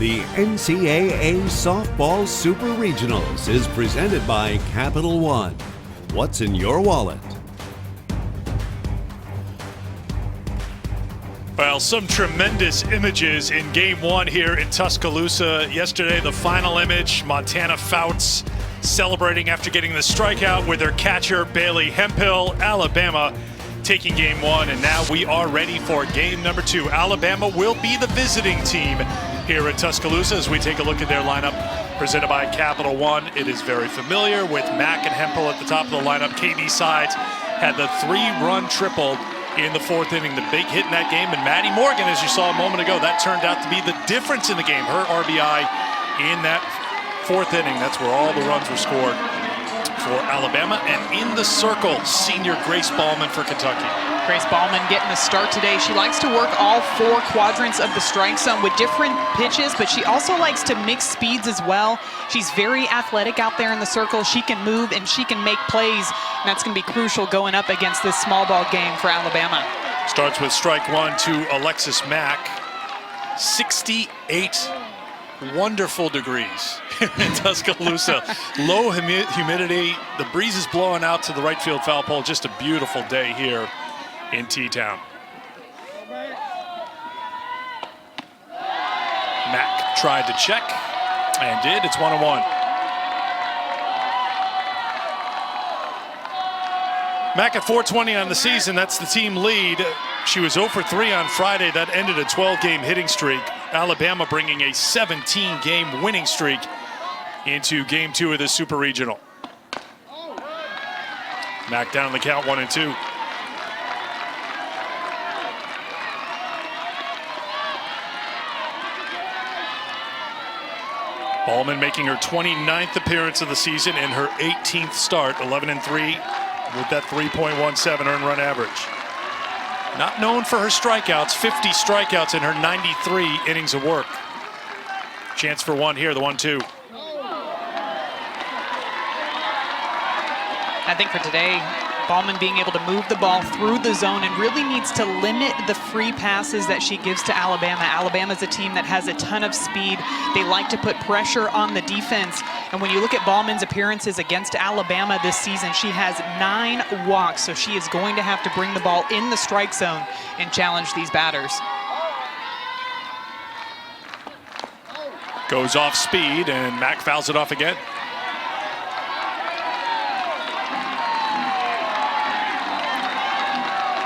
The NCAA Softball Super Regionals is presented by Capital One. What's in your wallet? Well, some tremendous images in Game 1 here in Tuscaloosa. Yesterday, the final image, Montana Fouts celebrating after getting the strikeout with their catcher, Bailey Hemphill. Alabama taking Game 1, and now we are ready for Game number 2. Alabama will be the visiting team here at Tuscaloosa as we take a look at their lineup presented by Capital One. It is very familiar with Mack and Hemphill at the top of the lineup. KB Sides had the 3-run triple in the 4th inning, the big hit in that game. And Maddie Morgan, as you saw a moment ago, that turned out to be the difference in the game. Her RBI in that 4th inning. That's where all the runs were scored for Alabama. And in the circle, senior Grace Ballman for Kentucky. Grace Ballman getting the start today. She likes to work all 4 quadrants of the strike zone with different pitches, but she also likes to mix speeds as well. She's very athletic out there in the circle. She can move and she can make plays, and that's going to be crucial going up against this small ball game for Alabama. Starts with strike 1 to Alexis Mack. 68 wonderful degrees in Tuscaloosa. Low humidity. The breeze is blowing out to the right field foul pole. Just a beautiful day here in T-Town. Mack tried to check and did. It's 1-1. Mack at 420 on the season. That's the team lead. She was 0 for 3 on Friday. That ended a 12-game hitting streak. Alabama bringing a 17-game winning streak into Game 2 of the Super Regional. Mack down the count, 1-2. Ballman making her 29th appearance of the season and her 18th start, 11-3 with that 3.17 earned run average. Not known for her strikeouts, 50 strikeouts in her 93 innings of work. Chance for one here, the 1-2. I think for today, Ballman being able to move the ball through the zone and really needs to limit the free passes that she gives to Alabama. Alabama's a team that has a ton of speed. They like to put pressure on the defense. And when you look at Ballman's appearances against Alabama this season, she has 9 walks. So she is going to have to bring the ball in the strike zone and challenge these batters. Goes off speed, and Mack fouls it off again.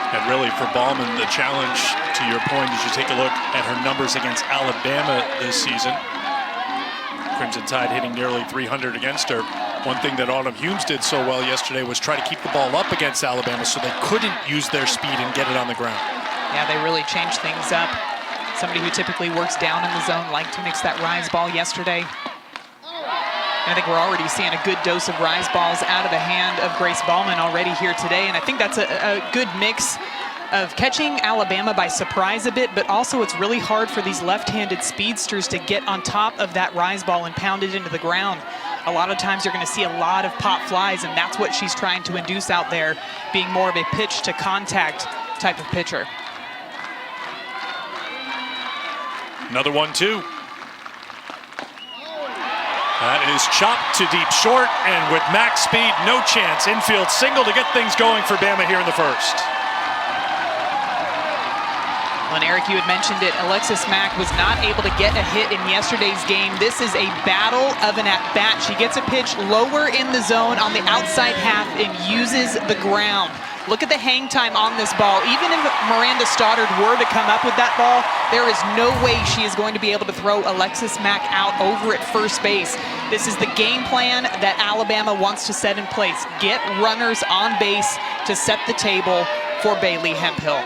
And really for Ballman, the challenge, to your point, as you take a look at her numbers against Alabama this season. Crimson Tide hitting nearly 300 against her. One thing that Autumn Humes did so well yesterday was try to keep the ball up against Alabama so they couldn't use their speed and get it on the ground. Yeah, they really changed things up. Somebody who typically works down in the zone liked to mix that rise ball yesterday. And I think we're already seeing a good dose of rise balls out of the hand of Grace Ballman already here today. And I think that's a good mix of catching Alabama by surprise a bit, but also it's really hard for these left-handed speedsters to get on top of that rise ball and pound it into the ground. A lot of times you're going to see a lot of pop flies, and that's what she's trying to induce out there, being more of a pitch to contact type of pitcher. Another 1-2. That is chopped to deep short, and with max speed, no chance. Infield single to get things going for Bama here in the first. Well, and Eric, you had mentioned it, Alexis Mack was not able to get a hit in yesterday's game. This is a battle of an at-bat. She gets a pitch lower in the zone on the outside half and uses the ground. Look at the hang time on this ball. Even if Miranda Stoddard were to come up with that ball, there is no way she is going to be able to throw Alexis Mack out over at first base. This is the game plan that Alabama wants to set in place. Get runners on base to set the table for Bailey Hemphill.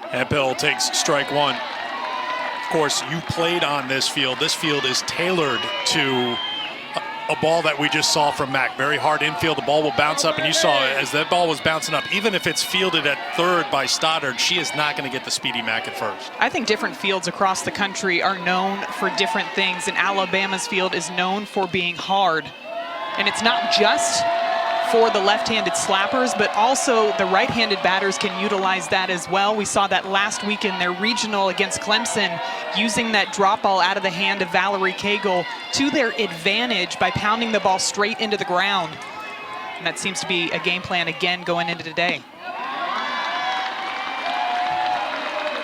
Hemphill takes strike 1. Of course, you played on this field. This field is tailored to a ball that we just saw from Mack. Very hard infield. The ball will bounce up, and you saw as that ball was bouncing up, even if it's fielded at third by Stoddard, she is not going to get the speedy Mack at first. I think different fields across the country are known for different things, and Alabama's field is known for being hard. And it's not just for the left-handed slappers, but also the right-handed batters can utilize that as well. We saw that last week in their regional against Clemson, using that drop ball out of the hand of Valerie Cagle to their advantage by pounding the ball straight into the ground. And that seems to be a game plan again going into today.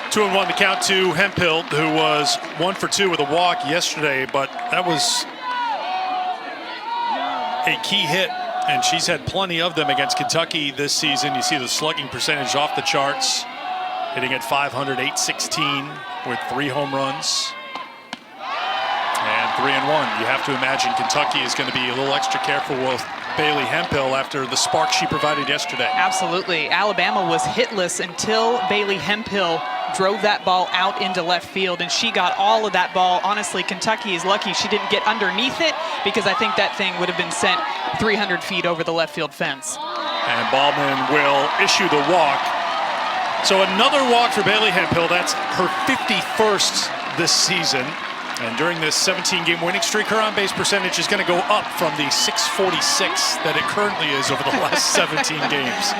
2-1 to count to Hemphill, who was 1 for 2 with a walk yesterday, but that was a key hit, and she's had plenty of them against Kentucky this season. You see the slugging percentage off the charts, hitting at .500, .816 with 3 home runs and 3-1. You have to imagine Kentucky is going to be a little extra careful with Bailey Hemphill after the spark she provided yesterday. Absolutely. Alabama was hitless until Bailey Hemphill drove that ball out into left field, and she got all of that ball. Honestly, Kentucky is lucky she didn't get underneath it, because I think that thing would have been sent 300 feet over the left field fence. And Ballman will issue the walk. So another walk for Bailey Hemphill. That's her 51st this season. And during this 17-game winning streak, her on-base percentage is going to go up from the .646 that it currently is over the last 17 games.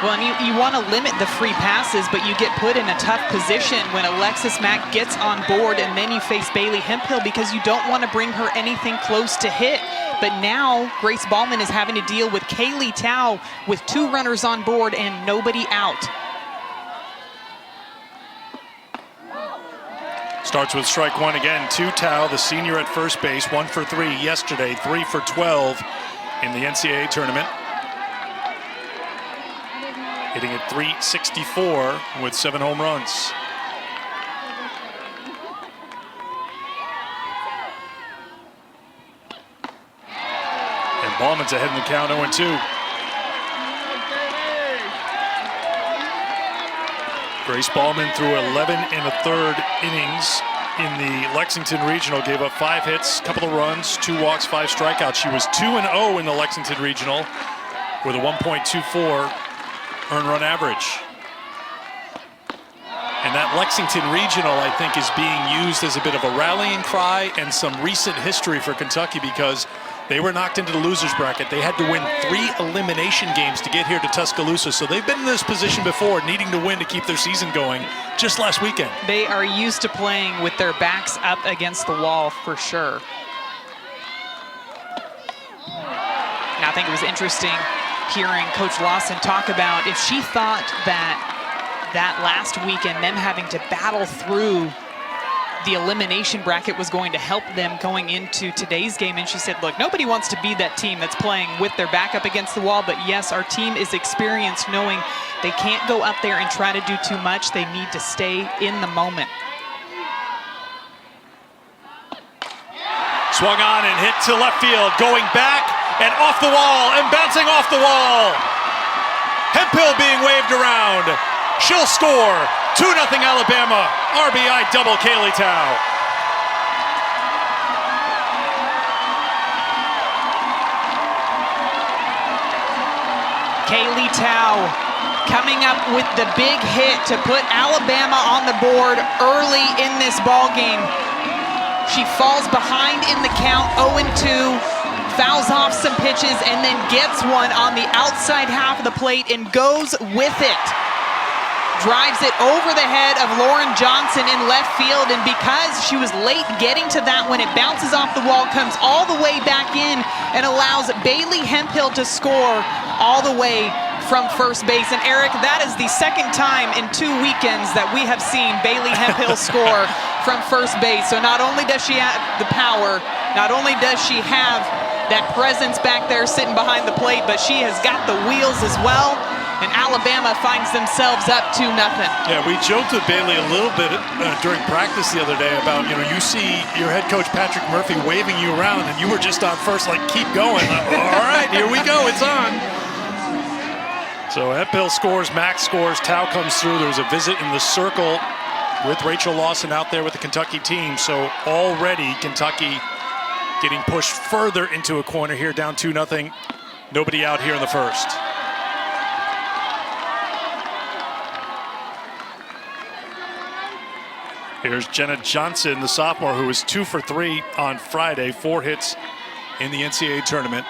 Well, and you want to limit the free passes, but you get put in a tough position when Alexis Mack gets on board and then you face Bailey Hemphill, because you don't want to bring her anything close to hit. But now Grace Ballman is having to deal with Kaylee Tao with 2 runners on board and nobody out. Starts with strike 1 again to Tao, the senior at first base, 1 for 3 yesterday, 3 for 12 in the NCAA tournament. Hitting at .364 with 7 home runs. And Ballman's ahead in the count, 0-2. Grace Ballman threw 11 1/3 innings in the Lexington Regional, gave up 5 hits, couple of runs, 2 walks, 5 strikeouts. She was 2-0 in the Lexington Regional with a 1.24 earned run average. And that Lexington Regional, I think, is being used as a bit of a rallying cry and some recent history for Kentucky, because they were knocked into the loser's bracket. They had to win 3 elimination games to get here to Tuscaloosa. So they've been in this position before, needing to win to keep their season going just last weekend. They are used to playing with their backs up against the wall for sure. Now, I think it was interesting hearing Coach Lawson talk about if she thought that last weekend, them having to battle through the elimination bracket was going to help them going into today's game. And she said, look, nobody wants to be that team that's playing with their back up against the wall, but yes, our team is experienced knowing they can't go up there and try to do too much. They need to stay in the moment. Swung on and hit to left field, going back and off the wall and bouncing off the wall. Hemphill being waved around. She'll score. 2-0 Alabama. RBI double Kaylee Tao. Kaylee Tao coming up with the big hit to put Alabama on the board early in this ball game. She falls behind in the count, 0-2, fouls off some pitches, and then gets one on the outside half of the plate and goes with it. Drives it over the head of Lauren Johnson in left field, and because she was late getting to that when it bounces off the wall, comes all the way back in and allows Bailey Hemphill to score all the way from first base. And Eric, that is the second time in 2 weekends that we have seen Bailey Hemphill score from first base. So not only does she have the power, not only does she have that presence back there sitting behind the plate, but she has got the wheels as well. And Alabama finds themselves up 2-0. Yeah, we joked with Bailey a little bit during practice the other day about, you see your head coach Patrick Murphy waving you around and you were just on first, like, keep going. All right, here we go, it's on. So Hemphill scores, Max scores, Tao comes through. There was a visit in the circle with Rachel Lawson out there with the Kentucky team. So already Kentucky getting pushed further into a corner here, down 2-0. Nobody out here in the first. Here's Jenna Johnson, the sophomore, who was 2 for 3 on Friday, 4 hits in the NCAA tournament.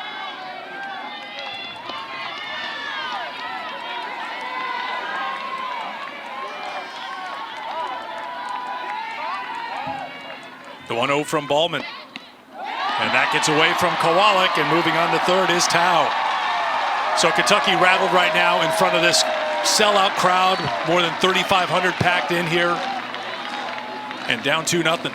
The 1-0 from Ballman. And that gets away from Kowalik, and moving on to third is Tao. So Kentucky rattled right now in front of this sellout crowd, more than 3,500 packed in here, and down 2-0.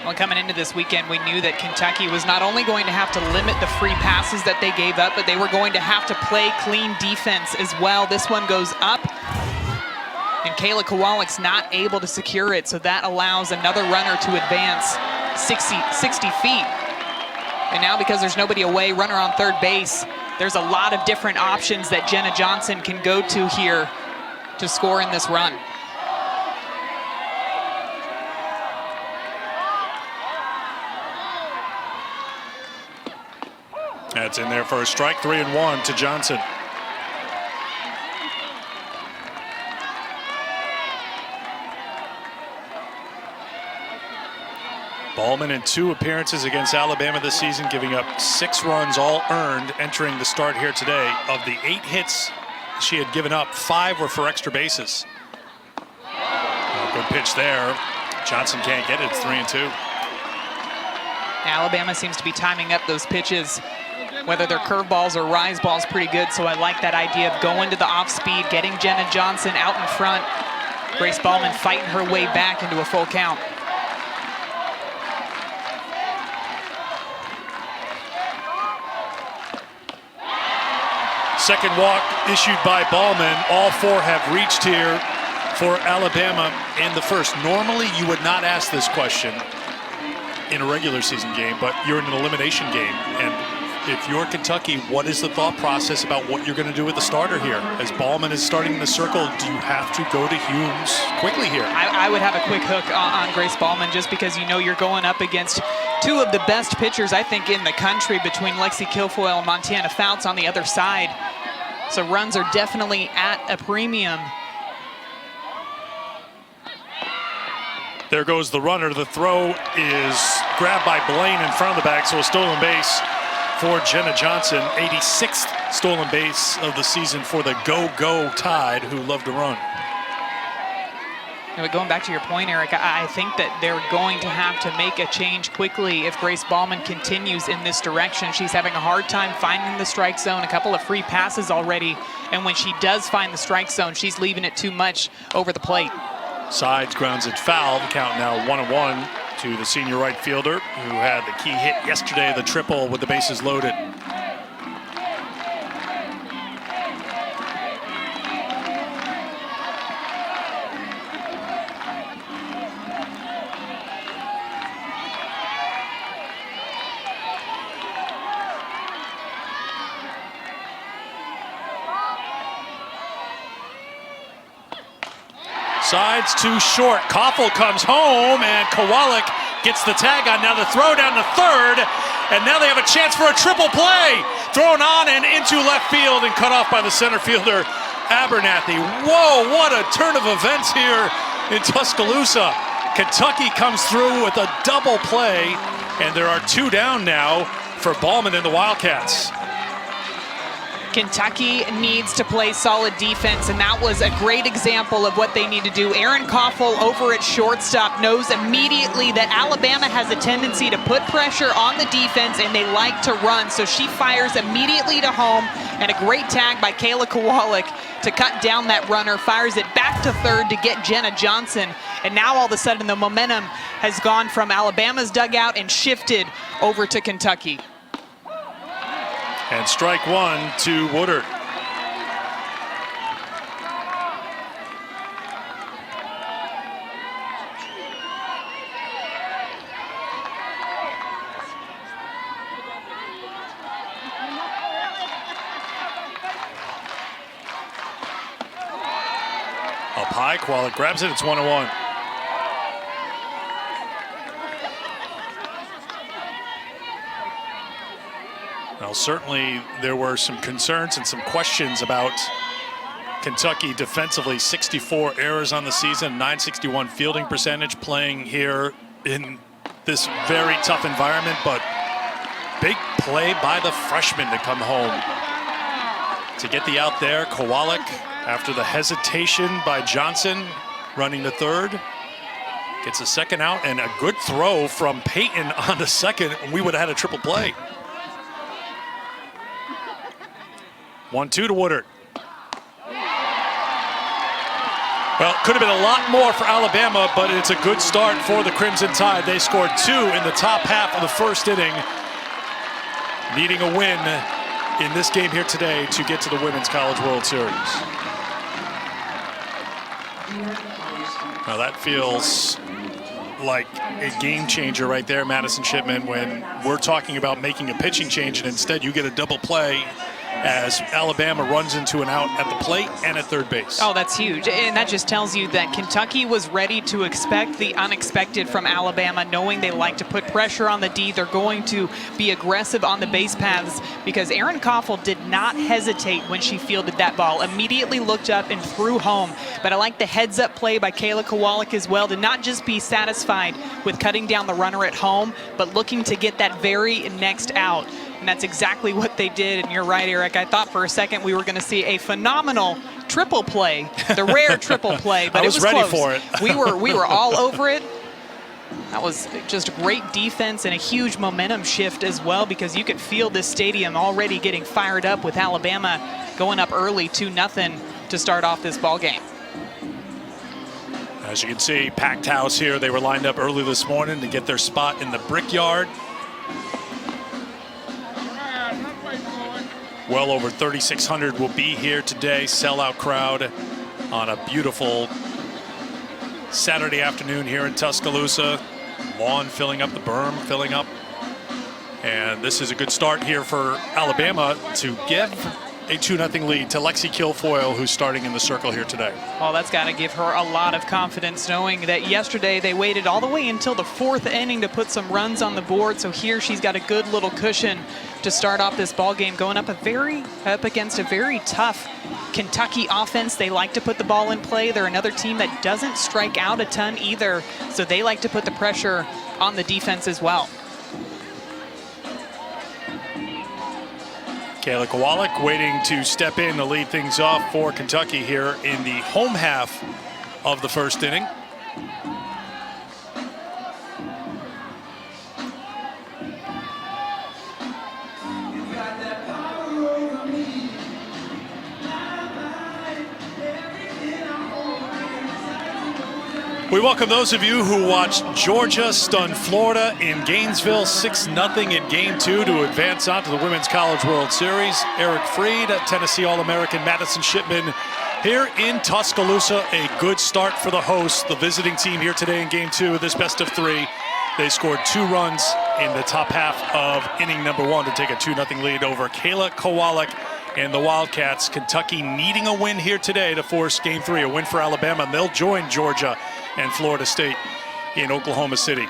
Well, coming into this weekend, we knew that Kentucky was not only going to have to limit the free passes that they gave up, but they were going to have to play clean defense as well. This one goes up, and Kayla Kowalik's not able to secure it, so that allows another runner to advance 60 feet. And now, because there's nobody away, runner on third base, there's a lot of different options that Jenna Johnson can go to here to score in this run. That's in there for a strike, 3-1 to Johnson. Ballman in 2 appearances against Alabama this season, giving up 6 runs, all earned, entering the start here today. Of the 8 hits she had given up, 5 were for extra bases. Oh, good pitch there. Johnson can't get it. It's 3-2. Alabama seems to be timing up those pitches, whether they're curveballs or rise balls, pretty good. So I like that idea of going to the off speed, getting Jenna Johnson out in front. Grace Ballman fighting her way back into a full count. Second walk issued by Ballman. All 4 have reached here for Alabama in the first. Normally, you would not ask this question in a regular season game, but you're in an elimination game. And if you're Kentucky, what is the thought process about what you're going to do with the starter here? As Ballman is starting in the circle, do you have to go to Humes quickly here? I would have a quick hook on Grace Ballman, just because you know you're going up against 2 of the best pitchers, I think, in the country, between Lexi Kilfoyle and Montana Fouts on the other side. So runs are definitely at a premium. There goes the runner. The throw is grabbed by Blaine in front of the bag, so a stolen base for Jenna Johnson. 86th stolen base of the season for the Go-Go Tide, who love to run. Going back to your point, Eric, I think that they're going to have to make a change quickly if Grace Ballman continues in this direction. She's having a hard time finding the strike zone, a couple of free passes already, and when she does find the strike zone, she's leaving it too much over the plate. Sides grounds it foul. The count now 1-1 to the senior right fielder, who had the key hit yesterday, the triple with the bases loaded. Sides too short. Koffel comes home, and Kowalik gets the tag on. Now the throw down to third, and now they have a chance for a triple play. Thrown on and into left field and cut off by the center fielder, Abernathy. Whoa, what a turn of events here in Tuscaloosa. Kentucky comes through with a double play, and there are 2 down now for Ballman and the Wildcats. Kentucky needs to play solid defense, and that was a great example of what they need to do. Erin Koffel over at shortstop knows immediately that Alabama has a tendency to put pressure on the defense, and they like to run, so she fires immediately to home, and a great tag by Kayla Kowalik to cut down that runner, fires it back to third to get Jenna Johnson, and now all of a sudden the momentum has gone from Alabama's dugout and shifted over to Kentucky. And strike 1 to Woodard. Up high, Kowalik grabs it, it's 1-1. Well, certainly there were some concerns and some questions about Kentucky defensively. 64 errors on the season, 961 fielding percentage, playing here in this very tough environment, but big play by the freshman to come home. To get the out there, Kowalik, after the hesitation by Johnson, running to third. Gets a second out and a good throw from Peyton on the second, and we would have had a triple play. 1-2 to Woodard. Well, could have been a lot more for Alabama, but it's a good start for the Crimson Tide. They scored 2 in the top half of the first inning, needing a win in this game here today to get to the Women's College World Series. Now that feels like a game changer right there, Madison Shipman, when we're talking about making a pitching change and instead you get a double play as Alabama runs into an out at the plate and at third base. Oh, that's huge. And that just tells you that Kentucky was ready to expect the unexpected from Alabama, knowing they like to put pressure on the D. They're going to be aggressive on the base paths because Erin Koffel did not hesitate when she fielded that ball. Immediately looked up and threw home. But I like the heads-up play by Kayla Kowalik as well, to not just be satisfied with cutting down the runner at home, but looking to get that very next out. And that's exactly what they did. And you're right, Eric. I thought for a second we were going to see a phenomenal triple play, the rare triple play, but I was it was ready close. for it. we were all over it. That was just great defense and a huge momentum shift as well, because you could feel this stadium already getting fired up with Alabama going up early 2-0 to start off this ball game. As you can see, packed house here. They were lined up early this morning to get their spot in the Brickyard. Well over 3,600 will be here today. Sellout crowd on a beautiful Saturday afternoon here in Tuscaloosa. Lawn filling up, the berm filling up. And this is a good start here for Alabama to give a 2-0 lead to Lexi Kilfoyle, who's starting in the circle here today. Well, that's got to give her a lot of confidence, knowing that yesterday they waited all the way until the 4th inning to put some runs on the board. So here she's got a good little cushion to start off this ball game, going up against a very tough Kentucky offense. They like to put the ball in play. They're another team that doesn't strike out a ton either, so they like to put the pressure on the defense as well. Kayla Kowalik waiting to step in to lead things off for Kentucky here in the home half of the first inning. We welcome those of you who watched Georgia stun Florida in Gainesville 6-0 in Game 2 to advance on to the Women's College World Series. Eric Freed, Tennessee All-American Madison Shipman here in Tuscaloosa. A good start for the hosts, the visiting team here today in Game 2 of this best of 3. They scored 2 runs in the top half of inning number 1 to take a 2-0 lead over Kayla Kowalik and the Wildcats. Kentucky needing a win here today to force Game 3, a win for Alabama, and they'll join Georgia and Florida State in Oklahoma City.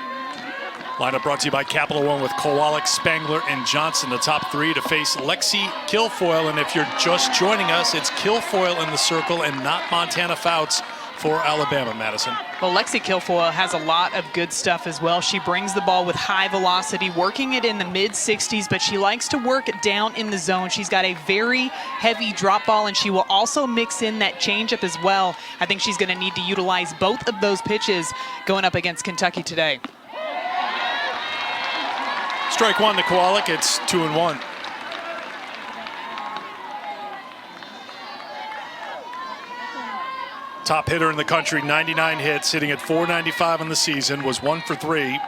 Lineup brought to you by Capital One with Kowalik, Spangler, and Johnson, the top 3 to face Lexi Kilfoyle. And if you're just joining us, it's Kilfoyle in the circle and not Montana Fouts for Alabama, Madison. Well, Lexi Kilfoyle has a lot of good stuff as well. She brings the ball with high velocity, working it in the mid-60s, but she likes to work it down in the zone. She's got a very heavy drop ball, and she will also mix in that changeup as well. I think she's going to need to utilize both of those pitches going up against Kentucky today. Strike 1 to Kowalik. It's 2-1. Top hitter in the country, 99 hits, hitting at .495 on the season, was 1 for 3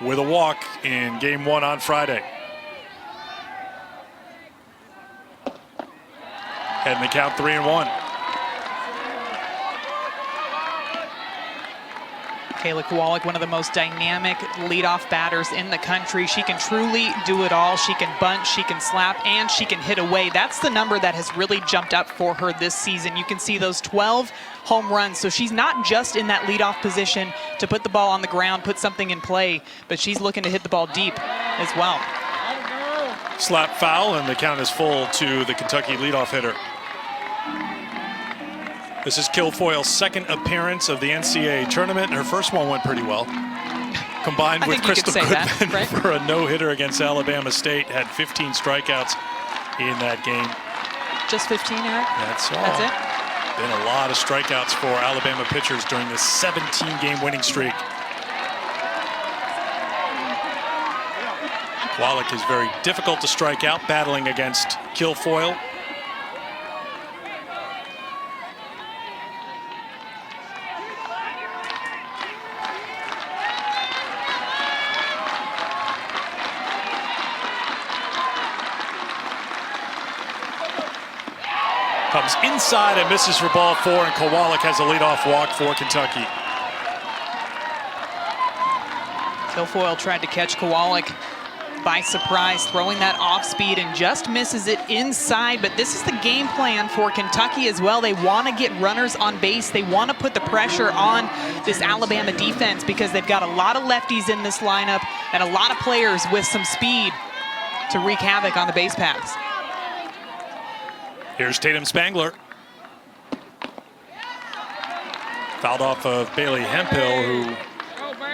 with a walk in Game 1 on Friday. Heading the count 3-1. Kayla Kowalik, one of the most dynamic leadoff batters in the country. She can truly do it all. She can bunt, she can slap, and she can hit away. That's the number that has really jumped up for her this season. You can see those 12 home runs. So she's not just in that leadoff position to put the ball on the ground, put something in play, but she's looking to hit the ball deep as well. Slap foul, and the count is full to the Kentucky leadoff hitter. This is Kilfoyle's second appearance of the NCAA tournament, and her first one went pretty well. Combined with Crystal Goodman right? for a no-hitter against Alabama State, had 15 strikeouts in that game. Just 15, Eric? That's all. That's it? Been a lot of strikeouts for Alabama pitchers during this 17-game winning streak. Kowalik is very difficult to strike out, battling against Kilfoyle. Comes inside and misses for ball 4, and Kowalik has a leadoff walk for Kentucky. Kilfoyle tried to catch Kowalik by surprise, throwing that off speed, and just misses it inside. But this is the game plan for Kentucky as well. They want to get runners on base. They want to put the pressure on this Alabama defense because they've got a lot of lefties in this lineup and a lot of players with some speed to wreak havoc on the base paths. Here's Tatum Spangler. Fouled off of Bailey Hemphill, who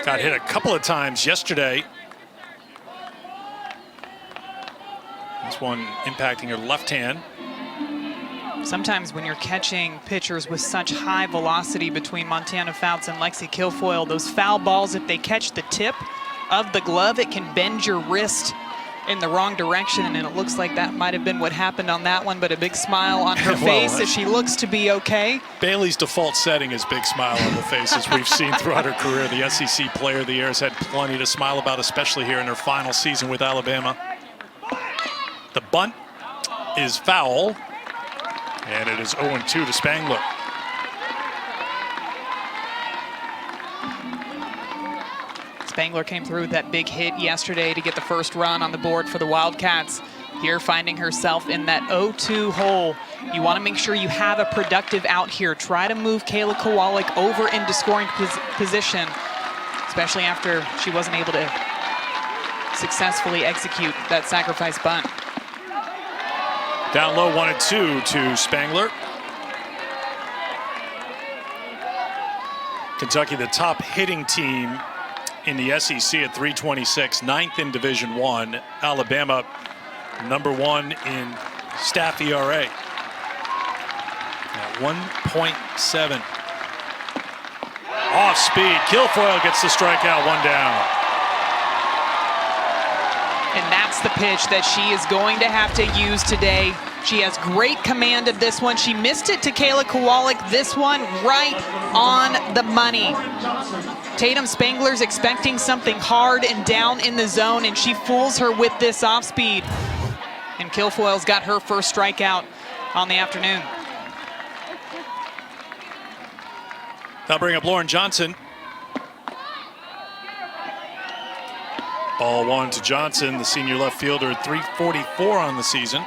got hit a couple of times yesterday. This one impacting her left hand. Sometimes when you're catching pitchers with such high velocity between Montana Fouts and Lexi Kilfoyle, those foul balls, if they catch the tip of the glove, it can bend your wrist in the wrong direction, and it looks like that might have been what happened on that one, but a big smile on her face as she looks to be okay. Bailey's default setting is big smile on the face, as we've seen throughout her career. The SEC Player of the Year has had plenty to smile about, especially here in her final season with Alabama. The bunt is foul, and it is 0-2 to Spangler. Spangler came through with that big hit yesterday to get the first run on the board for the Wildcats. Here finding herself in that 0-2 hole. You want to make sure you have a productive out here. Try to move Kayla Kowalik over into scoring position, especially after she wasn't able to successfully execute that sacrifice bunt. Down low, 1-2 to Spangler. Kentucky, the top hitting team in the SEC at 326, 9th in Division I. Alabama, #1 in staff ERA at 1.7. Off speed, Kilfoyle gets the strikeout, 1 down. And that's the pitch that she is going to have to use today. She has great command of this one. She missed it to Kayla Kowalik. This one right on the money. Tatum Spangler's expecting something hard and down in the zone, and she fools her with this off speed. And Kilfoyle's got her first strikeout on the afternoon. That'll bring up Lauren Johnson. Ball 1 to Johnson, the senior left fielder, at 344 on the season.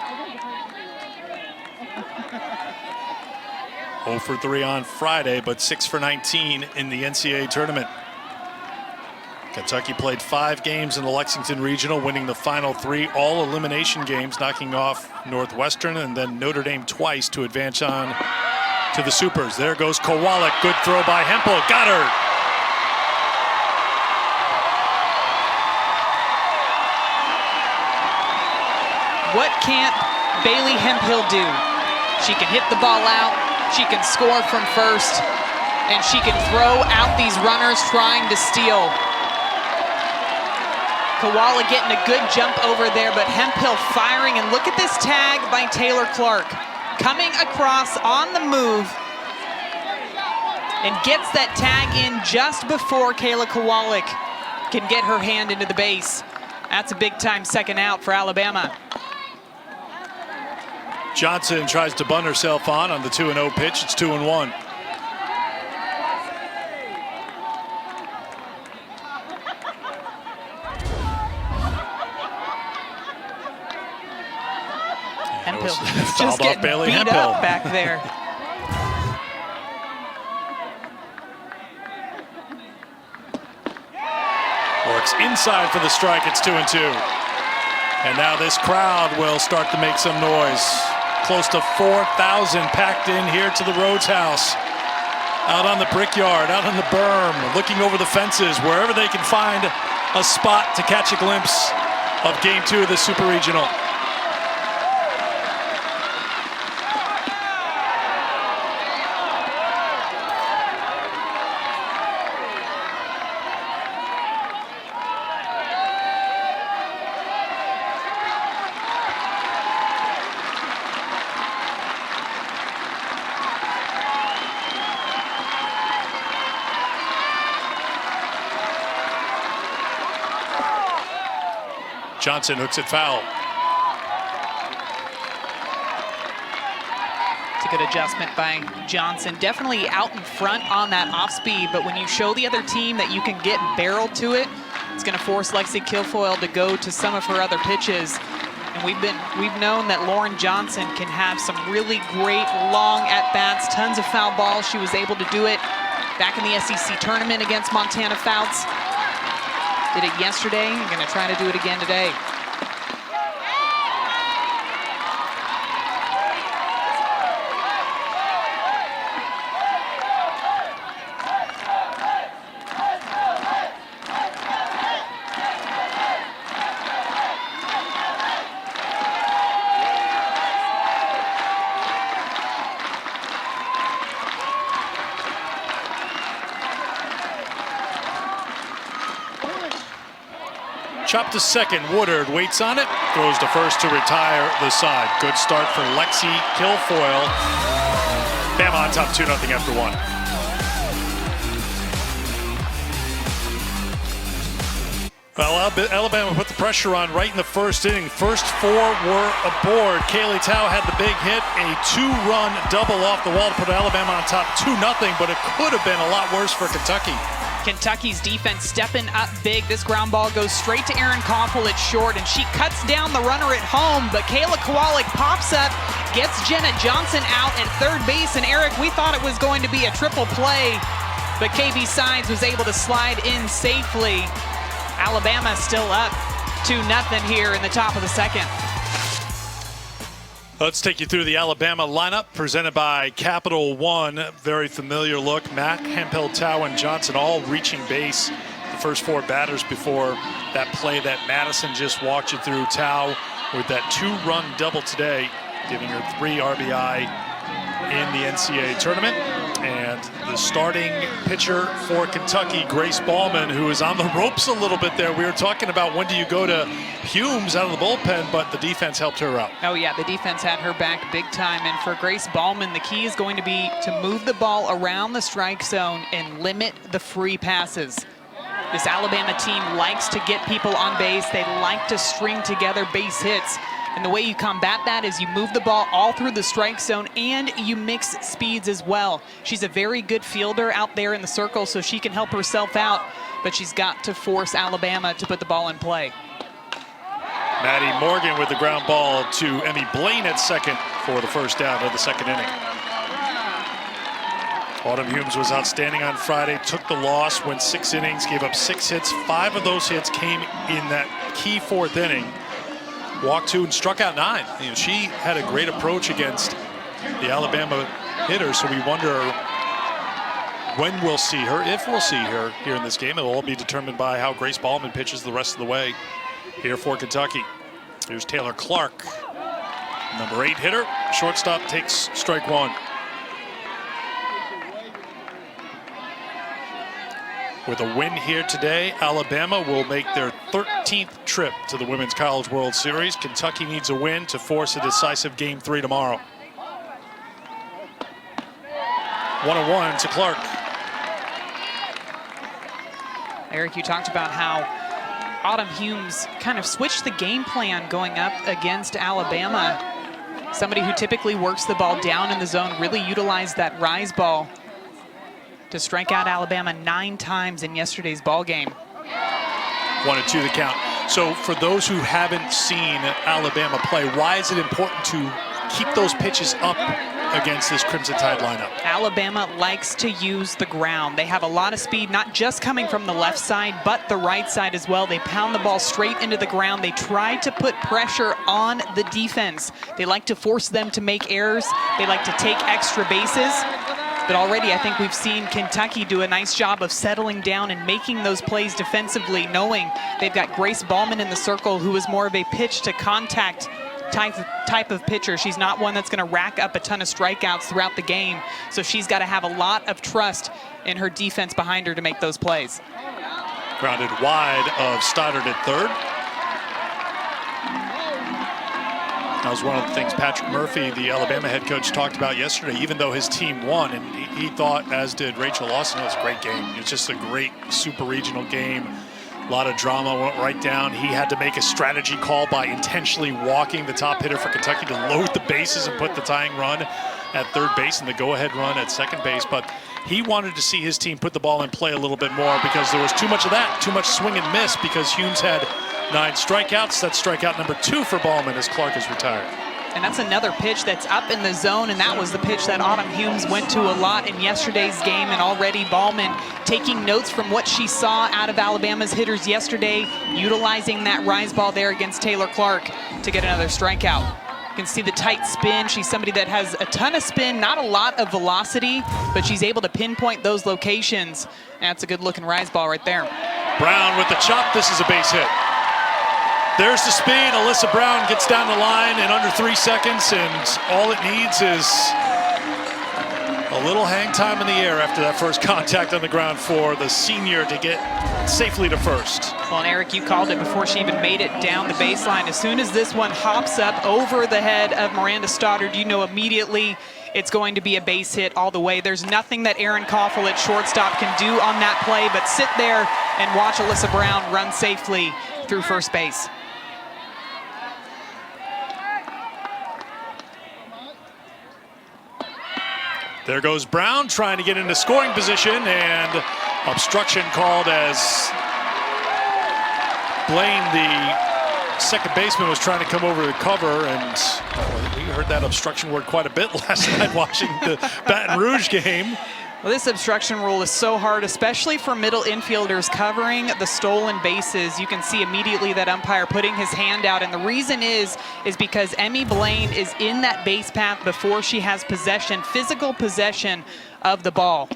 0 for 3 on Friday, but 6 for 19 in the NCAA tournament. Kentucky played 5 games in the Lexington Regional, winning the final 3 all elimination games, knocking off Northwestern and then Notre Dame twice to advance on to the Supers. There goes Kowalik, good throw by Hemphill, got her. What can't Bailey Hemphill do? She can hit the ball out, she can score from first, and she can throw out these runners trying to steal. Kowalik getting a good jump over there, but Hemphill firing, and look at this tag by Taylor Clark. Coming across on the move and gets that tag in just before Kayla Kowalik can get her hand into the base. That's a big time second out for Alabama. Johnson tries to bunt herself on the 2-0 pitch. It's 2-1. Hemphill Fouled just off getting Bailey beat Hemphill up back there. Works inside for the strike. It's 2-2. And now this crowd will start to make some noise. Close to 4,000 packed in here to the Rhodes House. Out on the Brickyard, out on the berm, looking over the fences, wherever they can find a spot to catch a glimpse of Game 2 of the Super Regional. Johnson hooks it foul. It's a good adjustment by Johnson. Definitely out in front on that off speed, but when you show the other team that you can get barreled to it, it's going to force Lexi Kilfoyle to go to some of her other pitches. And we've known that Lauren Johnson can have some really great long at-bats, tons of foul balls. She was able to do it back in the SEC tournament against Montana Fouts. Did it yesterday, I'm going to try to do it again today. Chop to second, Woodard waits on it, throws to first to retire the side. Good start for Lexi Kilfoyle. Bama on top 2-0 after 1. Well, Alabama put the pressure on right in the first inning. First 4 were aboard. Kaylee Tao had the big hit, a 2-run double off the wall to put Alabama on top 2-0, but it could have been a lot worse for Kentucky. Kentucky's defense stepping up big. This ground ball goes straight to Erin Koppel at short, and she cuts down the runner at home, but Kayla Kowalik pops up, gets Jenna Johnson out at third base, and Eric, we thought it was going to be a triple play, but KB Sides was able to slide in safely. Alabama still up 2-0 here in the top of the second. Let's take you through the Alabama lineup presented by Capital One. Very familiar look. Mack, Hemphill, Tao, and Johnson all reaching base. The first 4 batters before that play that Madison just walked you through. Tao with that 2-run double today, giving her 3 RBI in the NCAA tournament. And the starting pitcher for Kentucky, Grace Ballman, who is on the ropes a little bit there. We were talking about when do you go to Humes out of the bullpen, but the defense helped her out. Oh yeah, the defense had her back big time. And for Grace Ballman, the key is going to be to move the ball around the strike zone and limit the free passes. This Alabama team likes to get people on base. They like to string together base hits. And the way you combat that is you move the ball all through the strike zone and you mix speeds as well. She's a very good fielder out there in the circle, so she can help herself out, but she's got to force Alabama to put the ball in play. Maddie Morgan with the ground ball to Emmy Blaine at second for the first down of the second inning. Autumn Humes was outstanding on Friday, took the loss, went 6 innings, gave up 6 hits. 5 of those hits came in that key 4th inning. Walked 2 and struck out 9. You know, she had a great approach against the Alabama hitters, so we wonder when we'll see her, if we'll see her here in this game. It'll all be determined by how Grace Ballman pitches the rest of the way here for Kentucky. Here's Taylor Clark, number 8 hitter. Shortstop takes strike 1. With a win here today, Alabama will make their 13th trip to the Women's College World Series. Kentucky needs a win to force a decisive Game 3 tomorrow. 1-1 to Clark. Eric, you talked about how Autumn Humes kind of switched the game plan going up against Alabama. Somebody who typically works the ball down in the zone really utilized that rise ball to strike out Alabama 9 times in yesterday's ball game. 1-2 the count. So for those who haven't seen Alabama play, why is it important to keep those pitches up against this Crimson Tide lineup? Alabama likes to use the ground. They have a lot of speed, not just coming from the left side, but the right side as well. They pound the ball straight into the ground. They try to put pressure on the defense. They like to force them to make errors. They like to take extra bases. But already I think we've seen Kentucky do a nice job of settling down and making those plays defensively, knowing they've got Grace Ballman in the circle, who is more of a pitch to contact type of pitcher. She's not one that's going to rack up a ton of strikeouts throughout the game. So she's got to have a lot of trust in her defense behind her to make those plays. Grounded wide of Stoddard at third. That was one of the things Patrick Murphy, the Alabama head coach, talked about yesterday, even though his team won, and he thought, as did Rachel Lawson, it was a great game. It's just a great super regional game. A lot of drama went right down. He had to make a strategy call by intentionally walking the top hitter for Kentucky to load the bases and put the tying run at third base and the go-ahead run at second base. But he wanted to see his team put the ball in play a little bit more because there was too much of that, too much swing and miss, because Humes had 9 strikeouts. That's strikeout number 2 for Ballman as Clark is retired. And that's another pitch that's up in the zone, and that was the pitch that Autumn Humes went to a lot in yesterday's game. And already Ballman taking notes from what she saw out of Alabama's hitters yesterday, utilizing that rise ball there against Taylor Clark to get another strikeout. You can see the tight spin. She's somebody that has a ton of spin, not a lot of velocity, but she's able to pinpoint those locations. And that's a good looking rise ball right there. Brown with the chop. This is a base hit. There's the speed. Alyssa Brown gets down the line in under 3 seconds, and all it needs is a little hang time in the air after that first contact on the ground for the senior to get safely to first. Well, and Eric, you called it before she even made it down the baseline. As soon as this one hops up over the head of Miranda Stoddard, you know immediately it's going to be a base hit all the way. There's nothing that Erin Koffel at shortstop can do on that play but sit there and watch Alyssa Brown run safely through first base. There goes Brown trying to get into scoring position, and obstruction called as Blaine, the second baseman, was trying to come over to cover, and we heard that obstruction word quite a bit last night watching the Baton Rouge game. Well, this obstruction rule is so hard, especially for middle infielders covering the stolen bases. You can see immediately that umpire putting his hand out, and the reason is because Emmy Blaine is in that base path before she has possession, physical possession of the ball.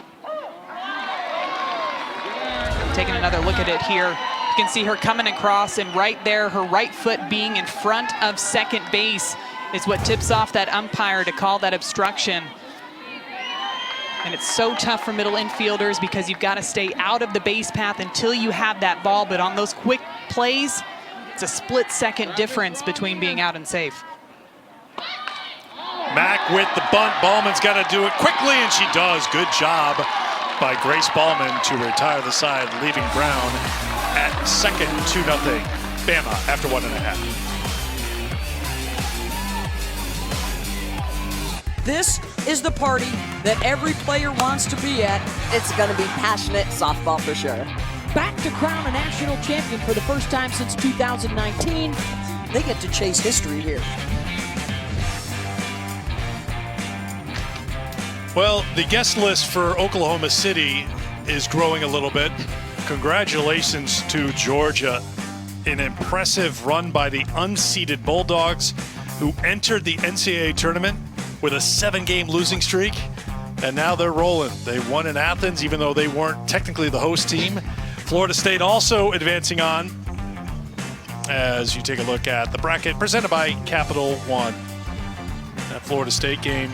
Taking another look at it here. You can see her coming across, and right there, her right foot being in front of second base is what tips off that umpire to call that obstruction. And it's so tough for middle infielders because you've got to stay out of the base path until you have that ball. But on those quick plays, it's a split-second difference between being out and safe. Mack with the bunt. Ballman's got to do it quickly, and she does. Good job by Grace Ballman to retire the side, leaving Brown at second, 2-0. Bama after 1.5. This is the party that every player wants to be at. It's going to be passionate softball for sure. Back to crown a national champion for the first time since 2019. They get to chase history here. Well, the guest list for Oklahoma City is growing a little bit. Congratulations to Georgia. An impressive run by the unseeded Bulldogs, who entered the NCAA tournament with a 7-game losing streak, and now they're rolling. They won in Athens, even though they weren't technically the host team. Florida State also advancing on as you take a look at the bracket presented by Capital One. That Florida State game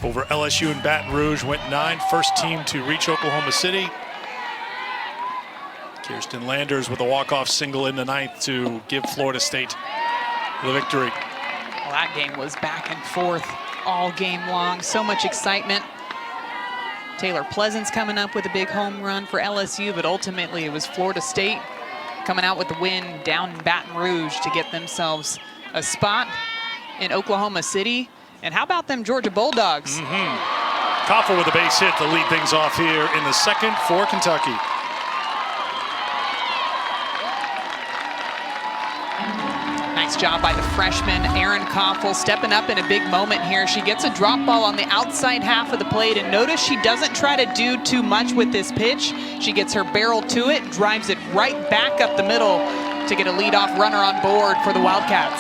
over LSU and Baton Rouge went 9, first team to reach Oklahoma City. Kirsten Landers with a walk-off single in the 9th to give Florida State the victory. Well, that game was back and forth all game long. So much excitement. Taylor Pleasance coming up with a big home run for LSU, but ultimately it was Florida State coming out with the win down in Baton Rouge to get themselves a spot in Oklahoma City. And how about them Georgia Bulldogs? Koffel with a base hit to lead things off here in the second for Kentucky. Nice job by the freshman, Erin Koffel, stepping up in a big moment here. She gets a drop ball on the outside half of the plate, and notice she doesn't try to do too much with this pitch. She gets her barrel to it, drives it right back up the middle to get a leadoff runner on board for the Wildcats.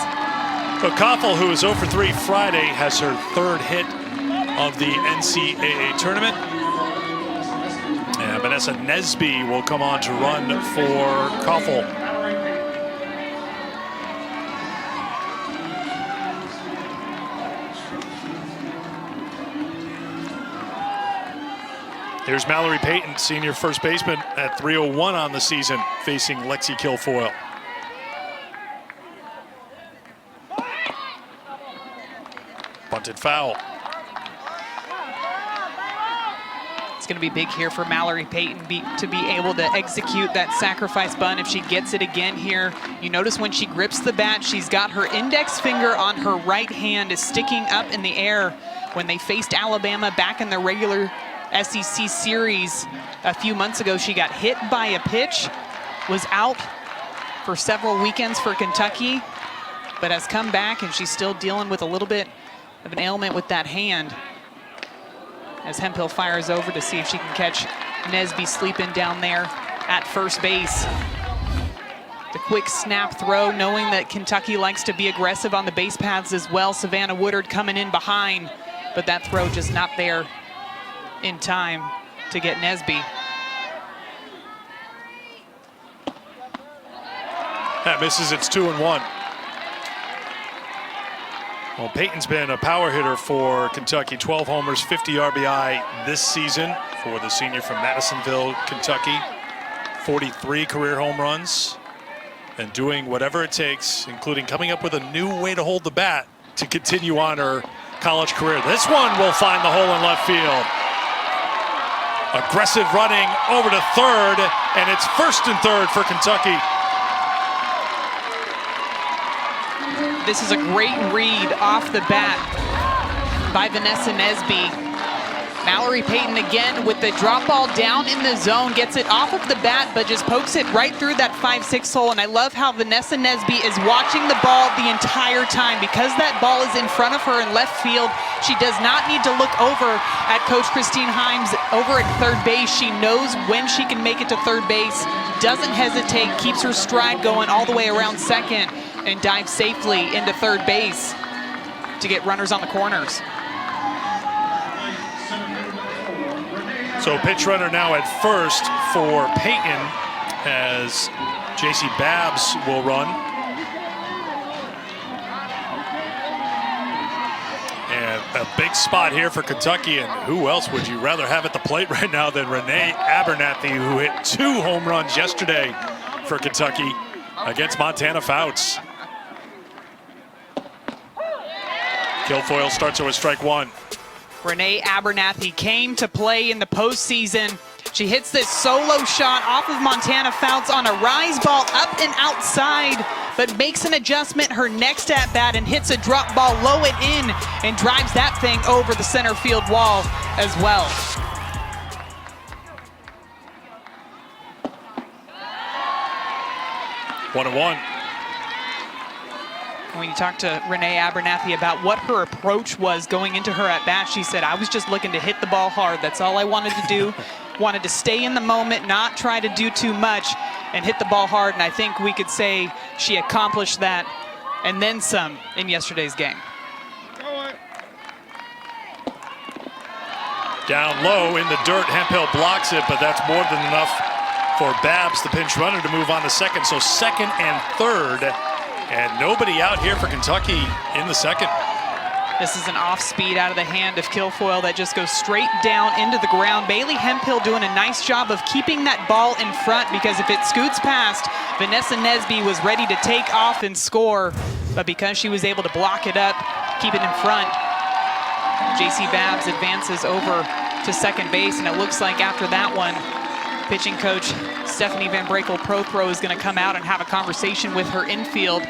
So Koffel, who is 0 for 3 Friday, has her 3rd hit of the NCAA tournament. And Vanessa Nesby will come on to run for Koffel. Here's Mallory Payton, senior first baseman at 301 on the season, facing Lexi Kilfoyle. Bunted foul. It's going to be big here for Mallory Payton to be able to execute that sacrifice bunt if she gets it again here. You notice when she grips the bat, she's got her index finger on her right hand is sticking up in the air. When they faced Alabama back in the regular SEC series a few months ago, she got hit by a pitch, was out for several weekends for Kentucky, but has come back, and she's still dealing with a little bit of an ailment with that hand. As Hemphill fires over to see if she can catch Nesby sleeping down there at first base. The quick snap throw, knowing that Kentucky likes to be aggressive on the base paths as well. Savannah Woodard coming in behind, but that throw just not there in time to get Nesby. That misses, it's 2-1. Well, Payton's been a power hitter for Kentucky. 12 homers, 50 RBI this season for the senior from Madisonville, Kentucky. 43 career home runs, and doing whatever it takes, including coming up with a new way to hold the bat to continue on her college career. This one will find the hole in left field. Aggressive running over to third, and it's 1st and 3rd for Kentucky. This is a great read off the bat by Vanessa Nesby. Mallory Payton again with the drop ball down in the zone, gets it off of the bat, but just pokes it right through that 5-6 hole. And I love how Vanessa Nesby is watching the ball the entire time. Because that ball is in front of her in left field, she does not need to look over at Coach Christine Himes over at third base. She knows when she can make it to third base, doesn't hesitate, keeps her stride going all the way around second, and dives safely into third base to get runners on the corners. So pitch runner now at first for Payton as J.C. Babbs will run. And a big spot here for Kentucky, and who else would you rather have at the plate right now than Renee Abernathy, who hit 2 home runs yesterday for Kentucky against Montana Fouts. Kilfoyle starts her with strike 1. Renee Abernathy came to play in the postseason. She hits this solo shot off of Montana Fouts on a rise ball up and outside, but makes an adjustment her next at bat and hits a drop ball low and in and drives that thing over the center field wall as well. One and one. When you talk to Renee Abernathy about what her approach was going into her at bat, she said, I was just looking to hit the ball hard. That's all I wanted to do. Wanted to stay in the moment, not try to do too much, and hit the ball hard. And I think we could say she accomplished that and then some in yesterday's game. Down low in the dirt, Hemphill blocks it, but that's more than enough for Babbs, the pinch runner, to move on to second. So 2nd and 3rd. And nobody out here for Kentucky in the 2nd. This is an off speed out of the hand of Kilfoyle that just goes straight down into the ground. Bailey Hemphill doing a nice job of keeping that ball in front, because if it scoots past, Vanessa Nesby was ready to take off and score. But because she was able to block it up, keep it in front, J.C. Babbs advances over to second base. And it looks like after that one, pitching coach Stephanie Van Brakel-Prothro is going to come out and have a conversation with her infield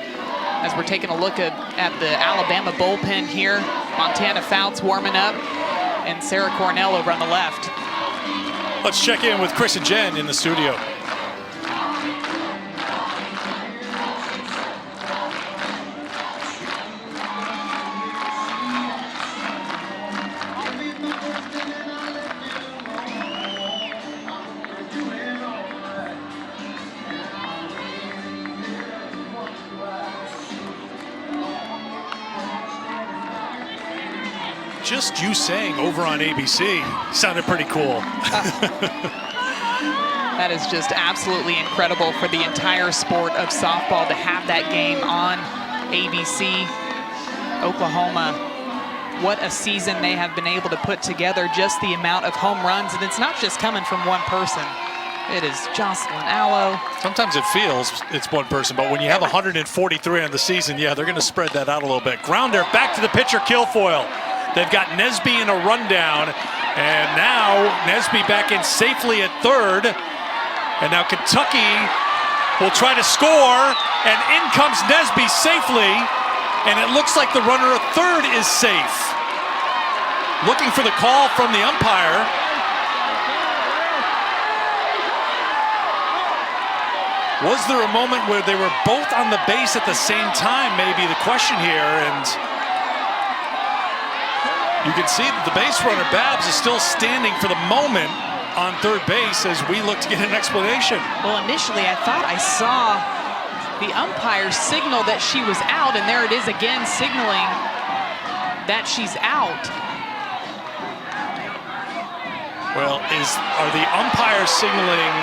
as we're taking a look at the Alabama bullpen here. Montana Fouts warming up, and Sarah Cornell over on the left. Let's check in with Chris and Jen in the studio. Just you saying over on ABC sounded pretty cool. That is just absolutely incredible for the entire sport of softball to have that game on ABC. Oklahoma, what a season they have been able to put together, just the amount of home runs. And it's not just coming from one person. It is Jocelyn Allo. Sometimes it feels it's one person, but when you have 143 on the season, yeah, they're going to spread that out a little bit. Grounder back to the pitcher, Kilfoyle. They've got Nesby in a rundown, and now Nesby back in safely at third. And now Kentucky will try to score, and in comes Nesby safely, and it looks like the runner at third is safe. Looking for the call from the umpire. Was there a moment where they were both on the base at the same time, maybe the question here, and you can see that the base runner, Babs, is still standing for the moment on third base as we look to get an explanation. Well, initially I thought I saw the umpire signal that she was out, and there it is again signaling that she's out. Well, are the umpires signaling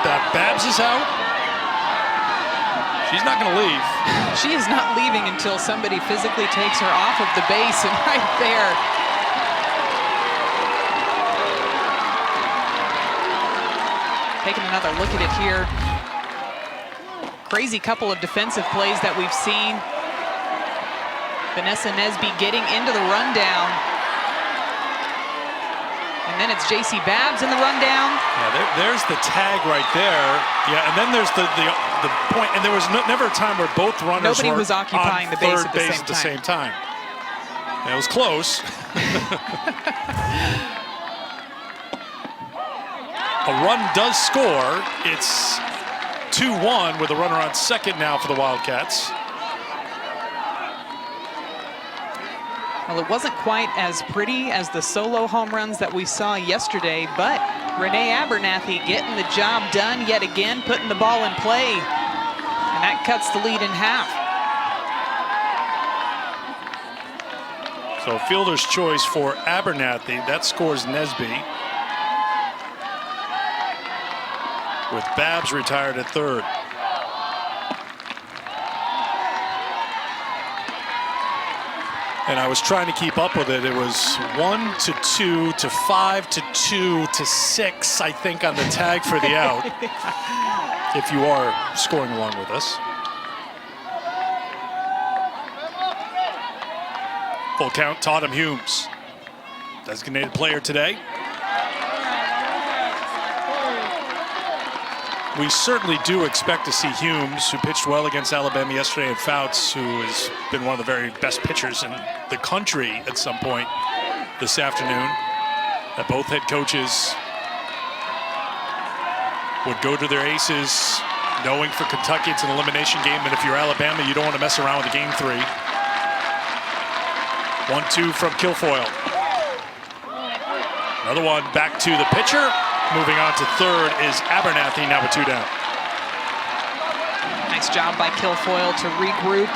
that Babs is out? She's not going to leave. She is not leaving until somebody physically takes her off of the base, and right there. Taking another look at it here. Crazy couple of defensive plays that we've seen. Vanessa Nesby getting into the rundown. And then it's J.C. Babs in the rundown. Yeah, there's the tag right there. Yeah, and then there's the point, and there was never a time where both runners Nobody were was occupying on the base third base at the same time. Yeah, it was close. A run does score. It's 2-1 with a runner on second now for the Wildcats. Well, it wasn't quite as pretty as the solo home runs that we saw yesterday, but Renee Abernathy getting the job done yet again, putting the ball in play, and that cuts the lead in half. So fielder's choice for Abernathy. That scores Nesby. With Babs retired at third. And I was trying to keep up with it. It was 1-2 to 5-2 to 6, I think, on the tag for the out. If you are scoring along with us. Full count, Tatum Humes. Designated player today. We certainly do expect to see Humes, who pitched well against Alabama yesterday, and Fouts, who has been one of the very best pitchers in the country at some point this afternoon, that both head coaches would go to their aces, knowing for Kentucky it's an elimination game, and if you're Alabama, you don't want to mess around with the game 3. 1-2 from Kilfoyle. Another one back to the pitcher. Moving on to third is Abernathy, now with 2 down. Nice job by Kilfoyle to regroup